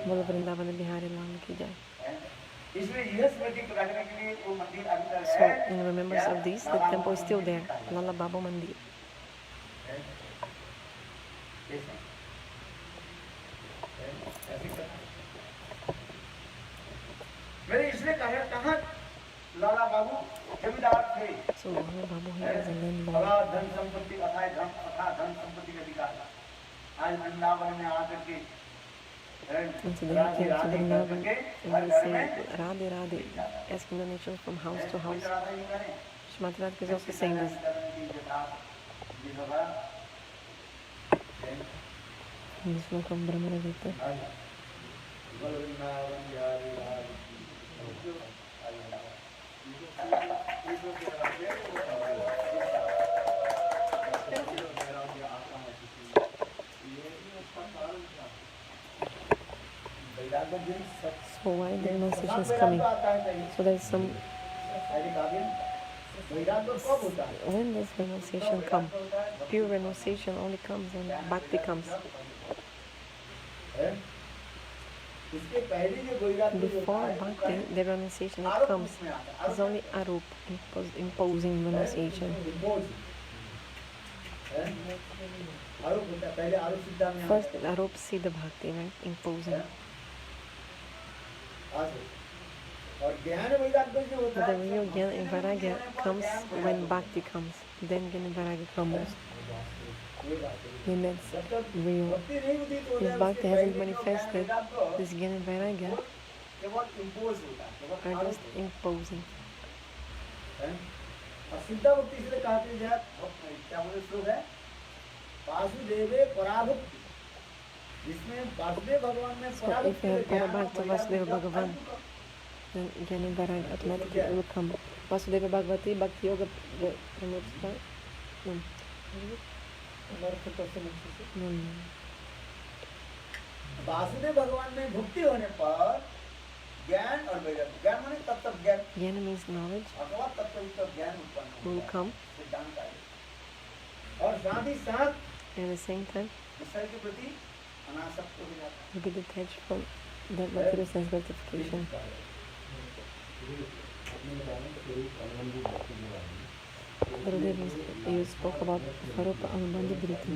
Bolo Vrindavan Bihari Lal ki jai. So in remembrance of this, the temple is still there, Lala Babu Mandir. Lala Babu जमींदार थे। So Lala Babu here is a landlord. बड़ा धन संपत्ति अथाह धन संपत्ति का अधिकार। आज वृंदावन में आकर के and today he came to Vrindavan and he said, Radhe Radhe, asking donations from house to house. Srimati Radhika is also saying this. In this look of Brahmana Gita. So why the renunciation is coming? So there is some. When does renunciation come? Pure renunciation only comes when bhakti comes. Before bhakti, the renunciation that comes is only arup, imposing renunciation. First, arup siddha bhakti, right? Imposing. But the real Jnana and Vairagya comes when Bhakti comes. Then Jnana and Vairagya comes. Then that's real. If Bhakti hasn't manifested, this Jnana and Vairagya are just imposing. So if you have Parabhakta Vasudeva Bhagavan, then Jnana and Vairagya automatically will come. Vasudeva Bhagavati, Bhakti Yoga, Vasudev भगवान में भक्ति होने पर ज्ञान और वैराग्य, ज्ञान माने तत्व ज्ञान, Jnana means knowledge, अथवा तत्व ज्ञान उत्पन्न will come, और साथ ही साथ and at the same time विषय के प्रति अनासक्त हो जाता है। will be detached from that material sense gratification. Gurudev, you spoke about Swarupa Anubandhi Vritti.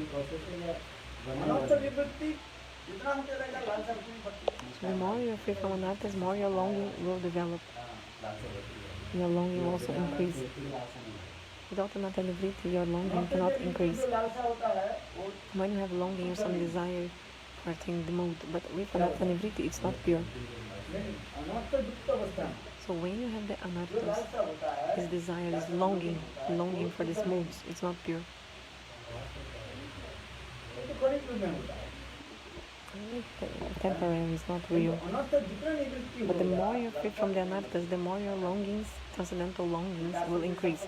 So the more you are free from anarthas, more your longing will develop. Your longing will also increase. Without anartha vritti, your longing cannot increase. When you have longing, you have some desire for thing, the mood, but with anartha vritti, it's not pure. So when you have the anarthas, this desire, this longing for these moods, it's not pure. Temporary, it's not real. But the more you're free from the anarthas, the more your longings, transcendental longings, will increase.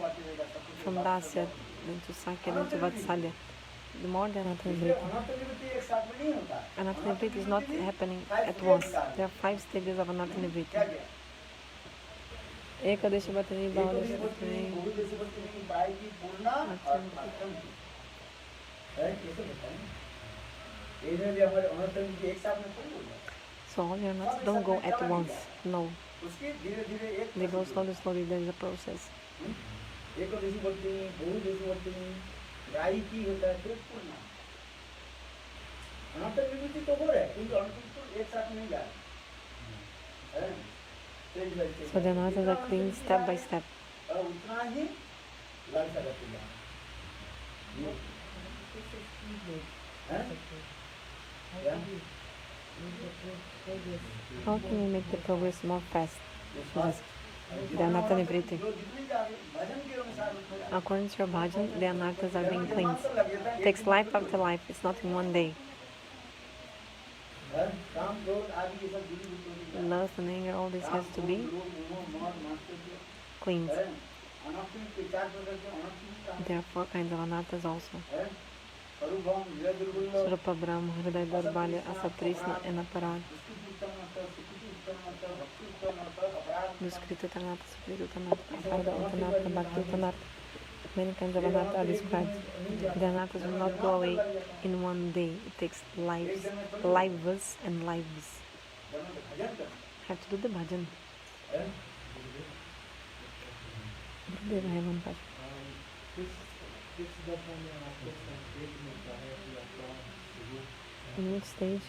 From dasya, then to sakya, then to vatsalya. The more the anartha vritti. Anartha vritti is not happening at once. There are 5 stages of anartha vritti. Ekadashi Bhatani, Bhavadashi Bhatani. So all your nuts don't go at once. No. They go slowly, slowly. There is a process. So the anarthas are clean step by step. How can we make the progress more fast? The anartha vritti. According to your bhajan, the anarthas are being cleansed. It takes life after life. It's not in one day. Lust and anger, all this has to be cleansed. There are 4 kinds of anarthas also. Swarupa Brahma, Hriday Darbalya, Asat Krishna and Aparad. Duskrita Tanartha, Sukrita Tanartha, Aparada Utanartha, Bhakti Utanartha. Many kinds of anarthas are described. The anarthas will not go away in one day. It takes lives and lives. Have to do the bhajan. Gurudev, I have one question. In which stage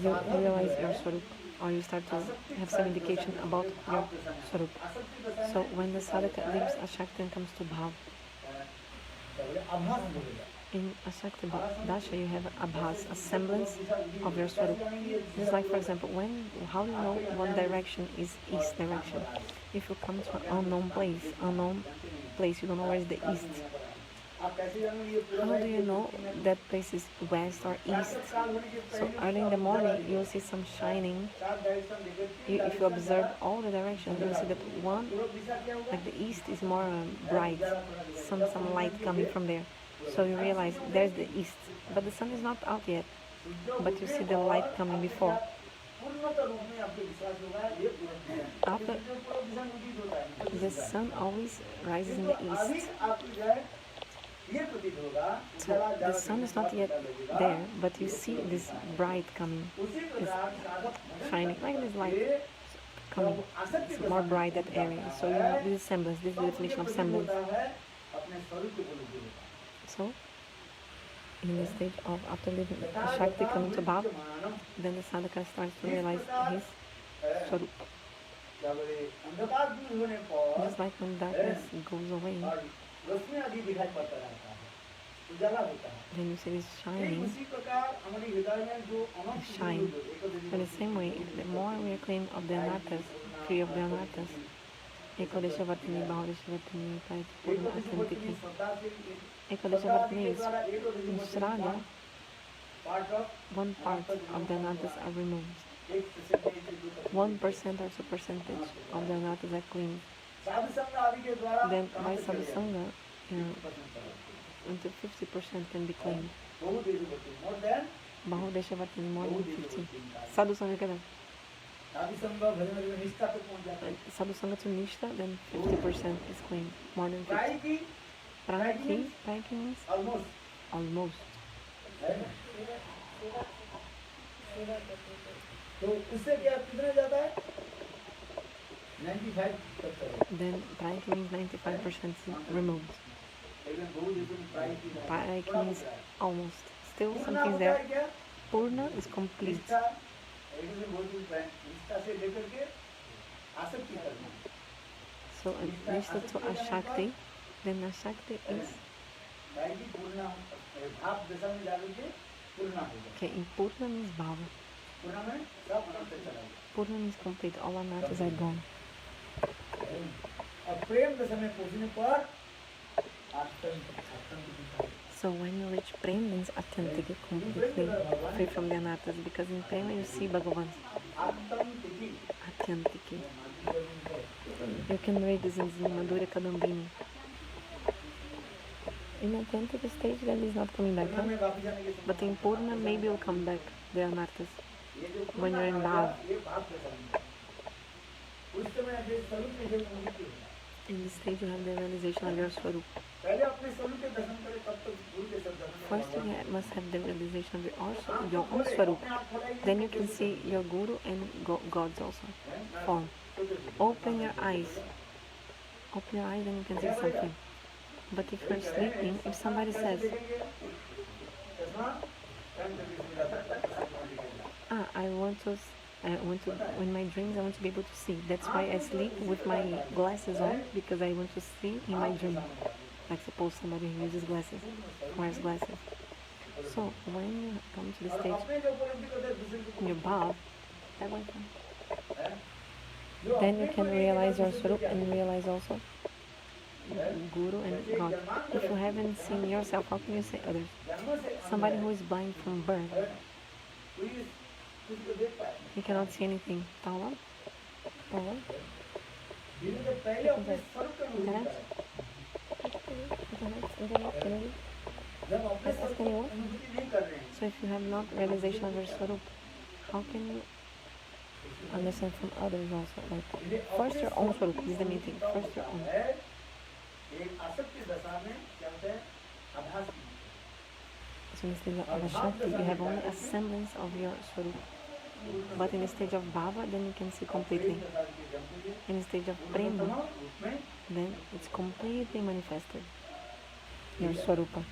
you realize your swarup, or you start to have some indication about your swarup? So when the sadhaka leaves ashakti and comes to bhava, in ashakti dasya you have abhas, a semblance of your swarup. Just like, for example, how do you know one direction is east direction? If you come to an unknown place, you don't know where is the east. How do you know that place is west or east? So early in the morning, you'll see some shining. If you observe all the directions, you'll see that one, like the east, is more bright, some light coming from there. So you realize there's the east, but the sun is not out yet, but you see the light coming before. After, the sun always rises in the east. So the sun is not yet there, but you see this bright coming, this shining, like this light coming. It's more bright that area. So you know, this is semblance, this is the definition of semblance. So, in the stage of after leaving Shakti coming to Bhava, then the sadhaka starts to realize his swarup. Just like when darkness goes away, then you see this shining, shine. So in the same way, the more we are clean of the anarthas, free of the anarthas, Ekodesha Vartini, Bahudesha Vartini, Purna Authenticity. Ekodesha Vartini is in Shraddha, one part of the anarthas are removed. 1% or 2% of the anarthas are clean. Then by sadhusanga, until 50% can be cleaned. Bahudesha Vartini, more than 50. Sadhusanga kada. Sadhusanga to Nishta, then 50% is clean, more than 50. Praki means almost. Then Praki means 95% removed. Praki means almost. Still something's there. Purna is complete. So Nishta to Ashakti, then Ashakti is okay, in Purna means bhava. Purna means complete, all anarthas are gone. So when you reach Prem means authentic, completely free from the anarthas, because in Prema you see Bhagavan. Authentic. You can read this in Madhurya Kadambini. In authentic stage, then is not coming back, huh? But in Purna, maybe will come back, the anarthas, when you're in Bhava. In this stage, you have the realization of your Swarup. First, you must have the realization of your own Swarup. Then you can see your Guru and God's also form. Open your eyes, then you can see something. But if you're sleeping, if somebody says, I want to, in my dreams I want to be able to see. That's why I sleep with my glasses on, because I want to see in my dream. Like suppose somebody who uses glasses, wears glasses. So when you come to the stage in your bhav, then you can realize your Swarup and realize also Guru and God. If you haven't seen yourself, how can you say others? Somebody who is blind from birth, he cannot see anything. Tawa? Internet? Ask anyone? So if you have not realization of your Swarup, how can you understand from others also? Like, first your own Swarup, this is the main thing. First your own. So in the stage of Shakti, you have only a semblance of your Swarup. But in the stage of bhava, then you can see completely. In the stage of prema, then it's completely manifested, your Swarupa.